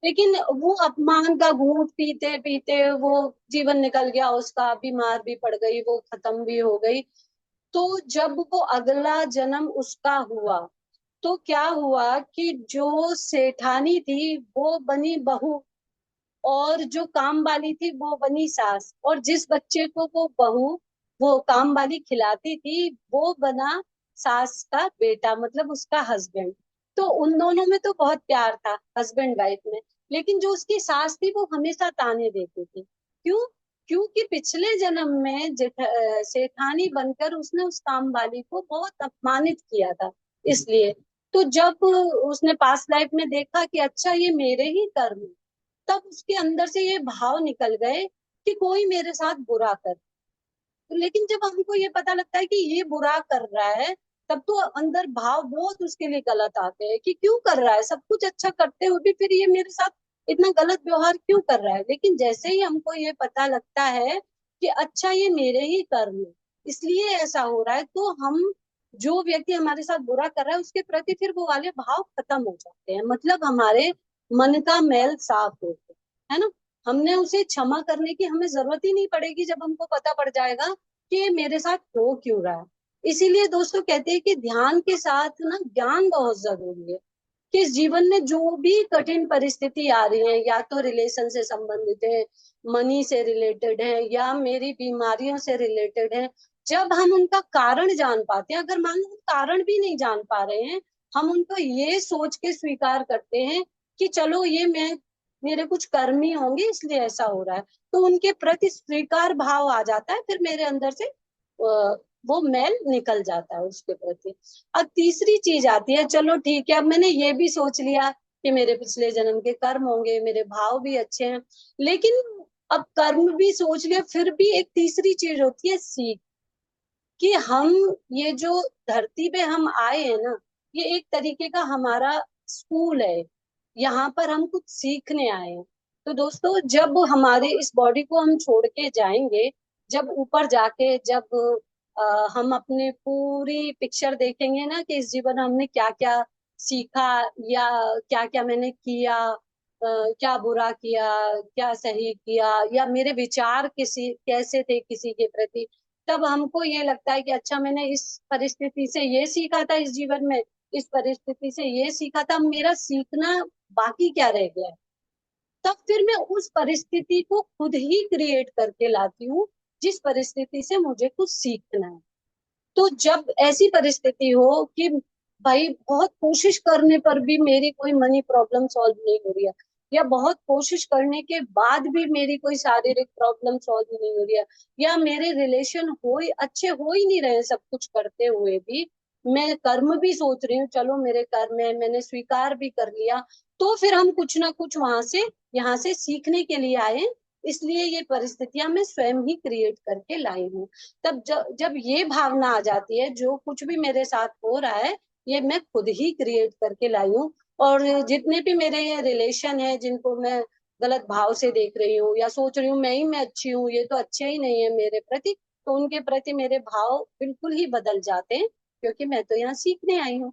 लेकिन वो अपमान का घूंट पीते पीते वो जीवन निकल गया उसका, बीमार भी पड़ गई, वो खत्म भी हो गई। तो जब वो अगला जन्म उसका हुआ, तो क्या हुआ कि जो सेठानी थी वो बनी बहू, और जो काम वाली थी वो बनी सास, और जिस बच्चे को वो बहू वो काम वाली खिलाती थी वो बना सास का बेटा, मतलब उसका हस्बैंड। तो उन दोनों में तो बहुत प्यार था, हस्बैंड वाइफ में। लेकिन जो उसकी सास थी वो हमेशा ताने देती थी। क्यों? क्योंकि पिछले जन्म में सेठानी बनकर उसने उस काम वाली को बहुत अपमानित किया था, इसलिए। तो जब उसने पास्ट लाइफ में देखा कि अच्छा ये मेरे ही कर्म है, तब उसके अंदर से ये भाव निकल गए कि कोई मेरे साथ बुरा कर। लेकिन जब हमको ये पता लगता है कि ये बुरा कर रहा है, तब तो अंदर भाव बहुत उसके लिए गलत आते हैं कि क्यों कर रहा है, सब कुछ अच्छा करते हुए भी फिर ये मेरे साथ इतना गलत व्यवहार क्यों कर रहा है। लेकिन जैसे ही हमको ये पता लगता है कि अच्छा ये मेरे ही कर्म है, इसलिए ऐसा हो रहा है, तो हम जो व्यक्ति हमारे साथ बुरा कर रहा है उसके प्रति फिर वो वाले भाव खत्म हो जाते हैं, मतलब हमारे मन का मैल साफ होता है ना। हमने उसे क्षमा करने की हमें जरूरत ही नहीं पड़ेगी, जब हमको पता पड़ जाएगा कि ये मेरे साथ हो क्यों रहा है। इसीलिए दोस्तों कहते हैं कि ध्यान के साथ ना ज्ञान बहुत जरूरी है, कि इस जीवन में जो भी कठिन परिस्थिति आ रही है, या तो रिलेशन से संबंधित है, मनी से रिलेटेड है, या मेरी बीमारियों से रिलेटेड है, जब हम उनका कारण जान पाते हैं, अगर मान लो कारण भी नहीं जान पा रहे हैं, हम उनको ये सोच के स्वीकार करते हैं कि चलो ये मेरे कुछ कर्म ही होंगे इसलिए ऐसा हो रहा है, तो उनके प्रति स्वीकार भाव आ जाता है, फिर मेरे अंदर से वो मैल निकल जाता है उसके प्रति। अब तीसरी चीज आती है, चलो ठीक है, अब मैंने ये भी सोच लिया कि मेरे पिछले जन्म के कर्म होंगे, मेरे भाव भी अच्छे हैं, लेकिन अब कर्म भी सोच लिया, फिर भी एक तीसरी चीज होती है सीख, कि हम ये जो धरती पे हम आए हैं ना, ये एक तरीके का हमारा स्कूल है, यहाँ पर हम कुछ सीखने आए हैं। तो दोस्तों, जब हमारे इस बॉडी को हम छोड़ के जाएंगे, जब ऊपर जाके जब हम अपने पूरी पिक्चर देखेंगे ना, कि इस जीवन में हमने क्या क्या सीखा, या क्या क्या मैंने किया, क्या बुरा किया, क्या सही किया, या मेरे विचार किसी कैसे थे किसी के प्रति, तब हमको ये लगता है कि अच्छा मैंने इस परिस्थिति से ये सीखा था इस जीवन में, इस परिस्थिति से ये सीखा था, मेरा सीखना बाकी क्या रह गया है। तब फिर मैं उस परिस्थिति को खुद ही क्रिएट करके लाती हूँ, जिस परिस्थिति से मुझे कुछ सीखना है। तो जब ऐसी परिस्थिति हो कि भाई बहुत कोशिश करने पर भी मेरी कोई मनी प्रॉब्लम सॉल्व नहीं हो रही है, या बहुत कोशिश करने के बाद भी मेरी कोई शारीरिक प्रॉब्लम सॉल्व नहीं हो रही है, या मेरे रिलेशन अच्छे हो ही नहीं रहे सब कुछ करते हुए भी, मैं कर्म भी सोच रही हूँ, चलो मेरे कर्म है, मैंने स्वीकार भी कर लिया, तो फिर हम कुछ ना कुछ वहां से यहाँ से सीखने के लिए आए हैं। इसलिए ये परिस्थितियां मैं स्वयं ही क्रिएट करके लाई हूँ। तब जब ये भावना आ जाती है, जो कुछ भी मेरे साथ हो रहा है ये मैं खुद ही क्रिएट करके लाई हूँ। और जितने भी मेरे ये रिलेशन है जिनको मैं गलत भाव से देख रही हूँ या सोच रही हूँ मैं अच्छी हूँ, ये तो अच्छे ही नहीं है मेरे प्रति, तो उनके प्रति मेरे भाव बिल्कुल ही बदल जाते हैं, क्योंकि मैं तो यहाँ सीखने आई हूँ।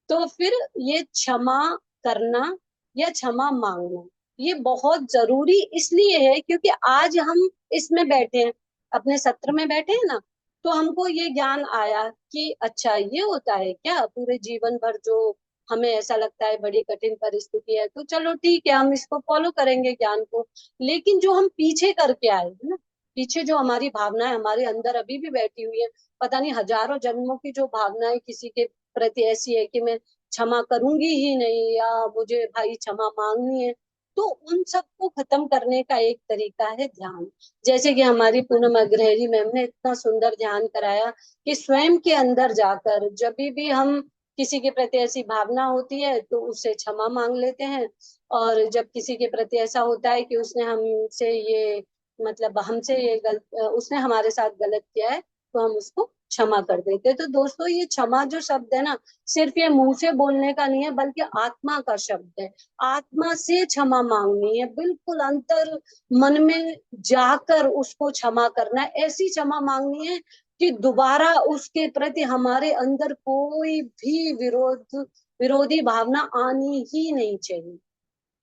तो फिर ये क्षमा करना या क्षमा मांगना ये बहुत जरूरी इसलिए है क्योंकि आज हम इसमें बैठे हैं, अपने सत्र में बैठे हैं ना, तो हमको ये ज्ञान आया कि अच्छा ये होता है क्या। पूरे जीवन भर जो हमें ऐसा लगता है बड़ी कठिन परिस्थिति है, तो चलो ठीक है हम इसको फॉलो करेंगे ज्ञान को, लेकिन जो हम पीछे करके आए हैं ना, पीछे जो हमारी भावनाएं हमारे अंदर अभी भी बैठी हुई है, पता नहीं हजारों जन्मों की जो भावनाएं किसी के प्रति ऐसी है कि मैं क्षमा करूंगी ही नहीं या मुझे भाई क्षमा मांगनी है, तो उन सबको खत्म करने का एक तरीका है ध्यान। जैसे कि हमारी पूनम अग्रहरी मैम ने इतना सुंदर ध्यान कराया कि स्वयं के अंदर जाकर जब भी हम किसी के प्रति ऐसी भावना होती है तो उससे क्षमा मांग लेते हैं। और जब किसी के प्रति ऐसा होता है कि उसने हमसे ये मतलब हमसे ये उसने हमारे साथ गलत किया है, तो हम उसको क्षमा कर देते हैं। तो दोस्तों ये क्षमा जो शब्द है ना, सिर्फ ये मुंह से बोलने का नहीं है बल्कि आत्मा का शब्द है। आत्मा से क्षमा मांगनी है, बिल्कुल अंतर मन में जाकर उसको क्षमा करना है। ऐसी क्षमा मांगनी है कि दोबारा उसके प्रति हमारे अंदर कोई भी विरोधी भावना आनी ही नहीं चाहिए।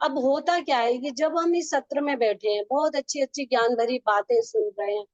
अब होता क्या है कि जब हम इस सत्र में बैठे हैं, बहुत अच्छी अच्छी ज्ञान भरी बातें सुन रहे हैं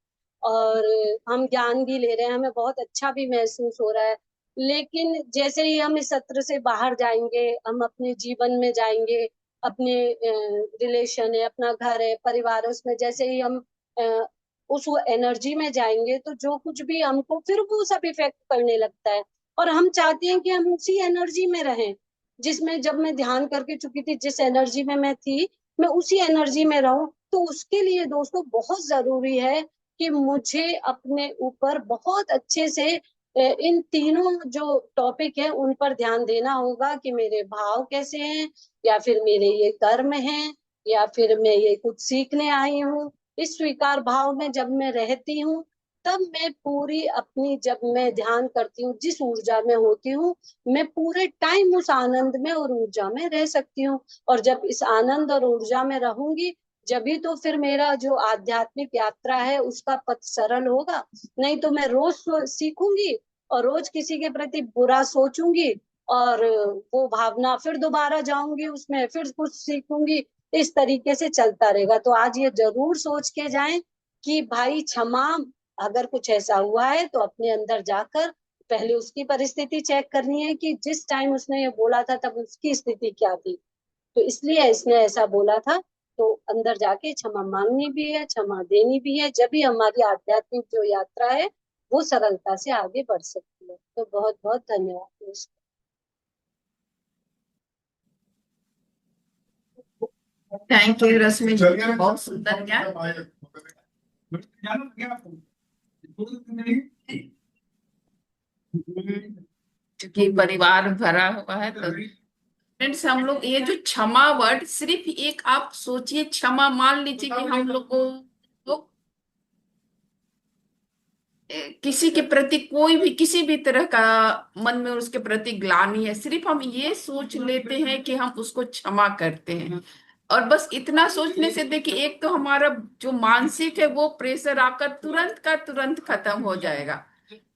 और हम ज्ञान भी ले रहे हैं, हमें बहुत अच्छा भी महसूस हो रहा है, लेकिन जैसे ही हम इस सत्र से बाहर जाएंगे, हम अपने जीवन में जाएंगे, अपने रिलेशन है, अपना घर है, परिवार है, उसमें जैसे ही हम अ, उस एनर्जी में जाएंगे तो जो कुछ भी हमको फिर वो सब इफेक्ट करने लगता है। और हम चाहते हैं कि हम उसी एनर्जी में रहें जिसमें जब मैं ध्यान करके चुकी थी, जिस एनर्जी में मैं थी मैं उसी एनर्जी में रहूं। तो उसके लिए दोस्तों बहुत जरूरी है कि मुझे अपने ऊपर बहुत अच्छे से इन तीनों जो टॉपिक है उन पर ध्यान देना होगा कि मेरे भाव कैसे हैं, या फिर मेरे ये कर्म हैं, या फिर मैं ये कुछ सीखने आई हूँ। इस स्वीकार भाव में जब मैं रहती हूँ तब मैं पूरी अपनी, जब मैं ध्यान करती हूँ जिस ऊर्जा में होती हूँ, मैं पूरे टाइम उस आनंद में और ऊर्जा में रह सकती हूँ। और जब इस आनंद और ऊर्जा में रहूंगी जभी तो फिर मेरा जो आध्यात्मिक यात्रा है उसका पथ सरल होगा। नहीं तो मैं रोज सीखूंगी और रोज किसी के प्रति बुरा सोचूंगी और वो भावना फिर दोबारा जाऊंगी उसमें, फिर कुछ सीखूंगी, इस तरीके से चलता रहेगा। तो आज ये जरूर सोच के जाएं कि भाई क्षमा, अगर कुछ ऐसा हुआ है तो अपने अंदर जाकर पहले उसकी परिस्थिति चेक करनी है कि जिस टाइम उसने ये बोला था तब उसकी स्थिति क्या थी, तो इसलिए इसने ऐसा बोला था। तो अंदर जाके क्षमा मांगनी भी है, क्षमा देनी भी है, जब भी हमारी आध्यात्मिक जो यात्रा है वो सरलता से आगे बढ़ सकती है। तो बहुत बहुत धन्यवाद। थैंक यू रश्मि जी, बहुत सुंदर ज्ञान। क्योंकि परिवार भरा हुआ है तो फ्रेंड्स, हम लोग ये जो क्षमा वर्ड, सिर्फ एक आप सोचिए, क्षमा मान लीजिए कि हम लोग को लोग किसी के प्रति कोई भी किसी भी तरह का मन में उसके प्रति ग्लानि है, सिर्फ हम ये सोच लेते हैं कि हम उसको क्षमा करते हैं। और बस इतना सोचने से देखिए, एक तो हमारा जो मानसिक है वो प्रेशर आकर तुरंत का तुरंत खत्म हो जाएगा।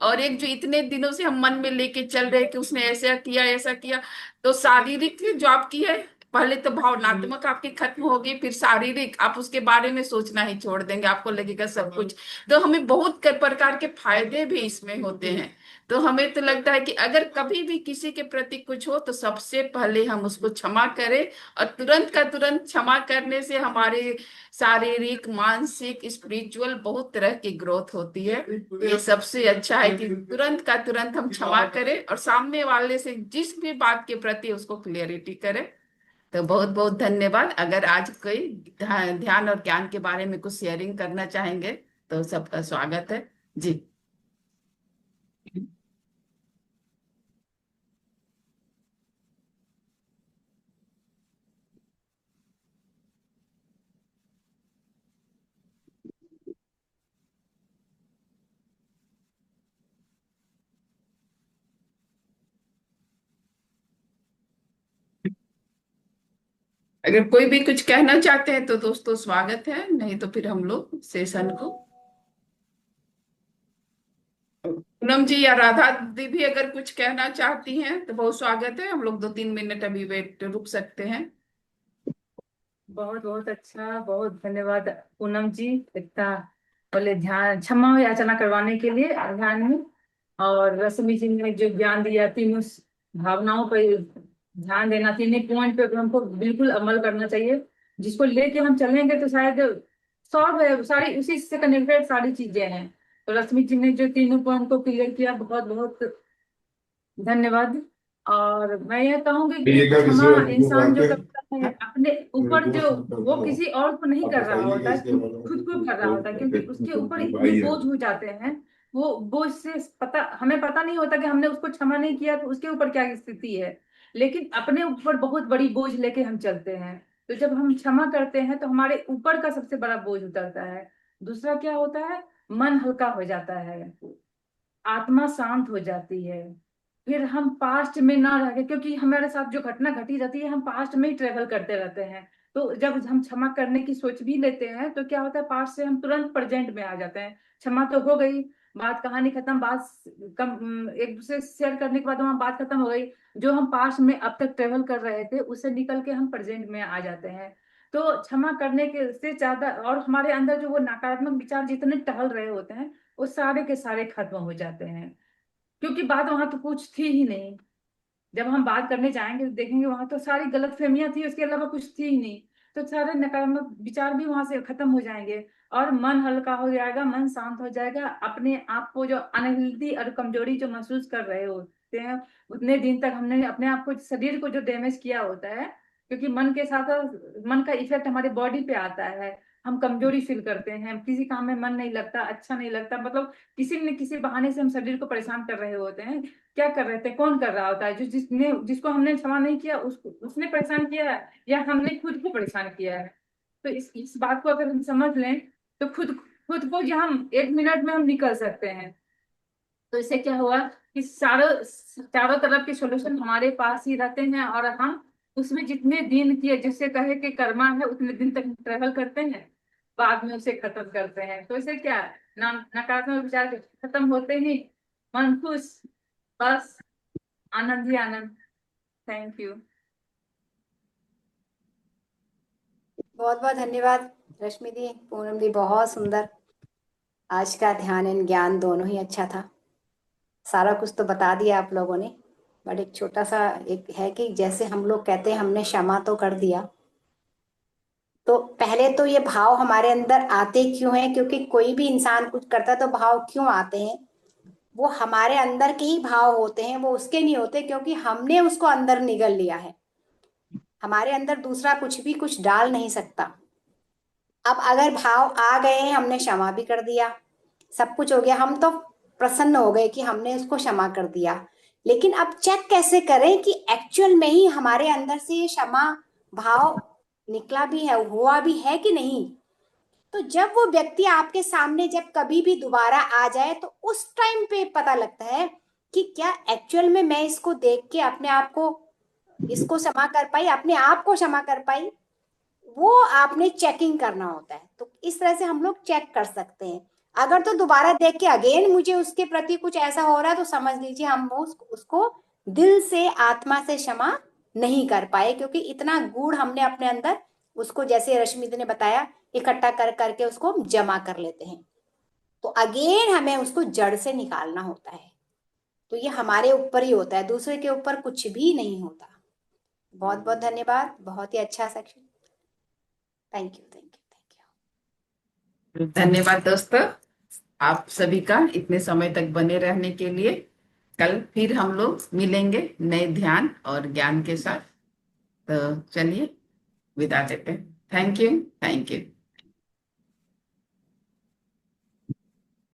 और एक जो इतने दिनों से हम मन में लेके चल रहे हैं कि उसने ऐसा किया ऐसा किया, तो शारीरिक जो आपकी है, पहले तो भावनात्मक आपकी खत्म होगी, फिर शारीरिक आप उसके बारे में सोचना ही छोड़ देंगे, आपको लगेगा सब कुछ। तो हमें बहुत प्रकार के फायदे भी इसमें होते हैं। तो हमें तो लगता है कि अगर कभी भी किसी के प्रति कुछ हो तो सबसे पहले हम उसको क्षमा करें। और तुरंत का तुरंत क्षमा करने से हमारे शारीरिक मानसिक स्पिरिचुअल बहुत तरह की ग्रोथ होती है। ये सबसे अच्छा है कि तुरंत का तुरंत हम क्षमा करें और सामने वाले से जिस भी बात के प्रति उसको क्लियरिटी करें। तो बहुत बहुत धन्यवाद। अगर आज कोई ध्यान और ज्ञान के बारे में कुछ शेयरिंग करना चाहेंगे तो सबका स्वागत है जी। अगर कोई भी कुछ कहना चाहते हैं तो दोस्तों स्वागत है, नहीं तो फिर हम लोग सेशन को, पूनम जी या राधा दीदी भी अगर कुछ कहना चाहती हैं तो बहुत स्वागत है। हम लोग 2-3 मिनट अभी वेट रुक सकते हैं। बहुत बहुत अच्छा, बहुत धन्यवाद पूनम जी, इतना बोले ध्यान क्षमा याचना करवाने के लिए ध्यान में। और रश्मि जी ने जो ज्ञान दिया, तीनों भावनाओं पर ध्यान देना, तीनों पॉइंट पे हमको बिल्कुल अमल करना चाहिए, जिसको लेके हम चलेंगे तो शायद सॉल्व है, सारी उसी से कनेक्टेड सारी चीजें हैं। तो रश्मि जी ने जो तीनों पॉइंट को क्लियर किया, बहुत बहुत धन्यवाद। और मैं ये कहूंगी कि क्षमा इंसान जो करता है अपने ऊपर, जो वो किसी और को नहीं कर रहा होता है, खुद को कर रहा होता है, क्योंकि उसके ऊपर इतने बोझ हो जाते हैं। वो बोझ से पता हमें पता नहीं होता कि हमने उसको क्षमा नहीं किया तो उसके ऊपर क्या स्थिति है, लेकिन अपने ऊपर बहुत बड़ी बोझ लेके हम चलते हैं। तो जब हम क्षमा करते हैं तो हमारे ऊपर का सबसे बड़ा बोझ उतरता है। दूसरा क्या होता है, मन हल्का हो जाता है, आत्मा शांत हो जाती है। फिर हम पास्ट में ना रह के, क्योंकि हमारे साथ जो घटना घटी रहती है हम पास्ट में ही ट्रेवल करते रहते हैं। तो जब हम क्षमा करने की सोच भी लेते हैं तो क्या होता है, पास्ट से हम तुरंत प्रेजेंट में आ जाते हैं। क्षमा तो हो गई, बात कहानी खत्म, बात कम एक दूसरे से शेयर करने के बाद वहां बात खत्म हो गई। जो हम पास्ट में अब तक ट्रेवल कर रहे थे उससे निकल के हम प्रेजेंट में आ जाते हैं। तो क्षमा करने के से ज्यादा, और हमारे अंदर जो वो नकारात्मक विचार जितने टहल रहे होते हैं वो सारे के सारे खत्म हो जाते हैं, क्योंकि बात वहां तो कुछ थी ही नहीं। जब हम बात करने जाएंगे तो देखेंगे वहां तो सारी गलत फहमियां थी, उसके अलावा कुछ थी ही नहीं। तो सारे नकारात्मक विचार भी वहां से खत्म हो जाएंगे और मन हल्का हो जाएगा, मन शांत हो जाएगा। अपने आप को जो अनहेल्दी और कमजोरी जो महसूस कर रहे होते हैं, उतने दिन तक हमने अपने आप को, शरीर को जो डैमेज किया होता है, क्योंकि मन के साथ मन का इफेक्ट हमारे बॉडी पे आता है। हम कमजोरी फील करते हैं, किसी काम में मन नहीं लगता, अच्छा नहीं लगता, मतलब किसी न किसी बहाने से हम शरीर को परेशान कर रहे होते हैं। क्या कर रहे थे, कौन कर रहा होता है, जो जिसको हमने क्षमा नहीं किया उसको उसने परेशान किया है या हमने खुद को परेशान किया है। तो इस बात को अगर हम समझ लें तो खुद खुद को जो हम 1 मिनट में हम निकल सकते हैं। तो इससे क्या हुआ कि चारों चारों तरफ के सॉल्यूशन हमारे पास ही रहते हैं, और हम उसमें जितने दिन किए, जिससे कहे कि कर्मा है, उतने दिन तक ट्रेवल करते हैं, बाद में उसे खत्म करते हैं। तो इसे क्या, नकारात्मक विचार खत्म होते ही मन खुश, बस आनंद ही आनंद। Thank you. बहुत बहुत धन्यवाद रश्मि दी, पूनम दी, बहुत सुंदर। आज का ध्यान एंड ज्ञान दोनों ही अच्छा था। सारा कुछ तो बता दिया आप लोगों ने, बट एक छोटा सा एक है कि जैसे हम लोग कहते हैं हमने क्षमा तो कर दिया, तो पहले तो ये भाव हमारे अंदर आते क्यों हैं, क्योंकि कोई भी इंसान कुछ करता है तो भाव क्यों आते हैं, वो हमारे अंदर के ही भाव होते हैं, वो उसके नहीं होते, क्योंकि हमने उसको अंदर निगल लिया है। हमारे अंदर दूसरा कुछ भी कुछ डाल नहीं सकता। अब अगर भाव आ गए हैं, हमने क्षमा भी कर दिया, सब कुछ हो गया, हम तो प्रसन्न हो गए कि हमने उसको क्षमा कर दिया। लेकिन अब चेक कैसे करें कि एक्चुअल में ही हमारे अंदर से ये क्षमा भाव निकला भी है, हुआ भी है कि नहीं। तो जब वो व्यक्ति आपके सामने जब कभी भी दोबारा आ जाए तो उस टाइम पे पता लगता है कि क्या एक्चुअल में मैं इसको देख के अपने आप को इसको क्षमा कर पाई, अपने आप को क्षमा कर पाई। वो आपने चेकिंग करना होता है। तो इस तरह से हम लोग चेक कर सकते हैं। अगर तो दोबारा देख के अगेन मुझे उसके प्रति कुछ ऐसा हो रहा है तो समझ लीजिए हम उसको दिल से, आत्मा से क्षमा नहीं कर पाए, क्योंकि इतना गूढ़ हमने अपने अंदर उसको, जैसे रश्मि ने बताया, इकट्ठा कर करके उसको जमा कर लेते हैं। तो अगेन हमें उसको जड़ से निकालना होता है। तो ये हमारे ऊपर ही होता है, दूसरे के ऊपर कुछ भी नहीं होता। बहुत बहुत धन्यवाद, बहुत ही अच्छा section. Thank you, thank you, thank you. धन्यवाद दोस्तों, आप सभी का इतने समय तक बने रहने के लिए। कल फिर हम लोग मिलेंगे नए ध्यान और ज्ञान के साथ। तो चलिए विदा देते हैं। Thank you, thank you.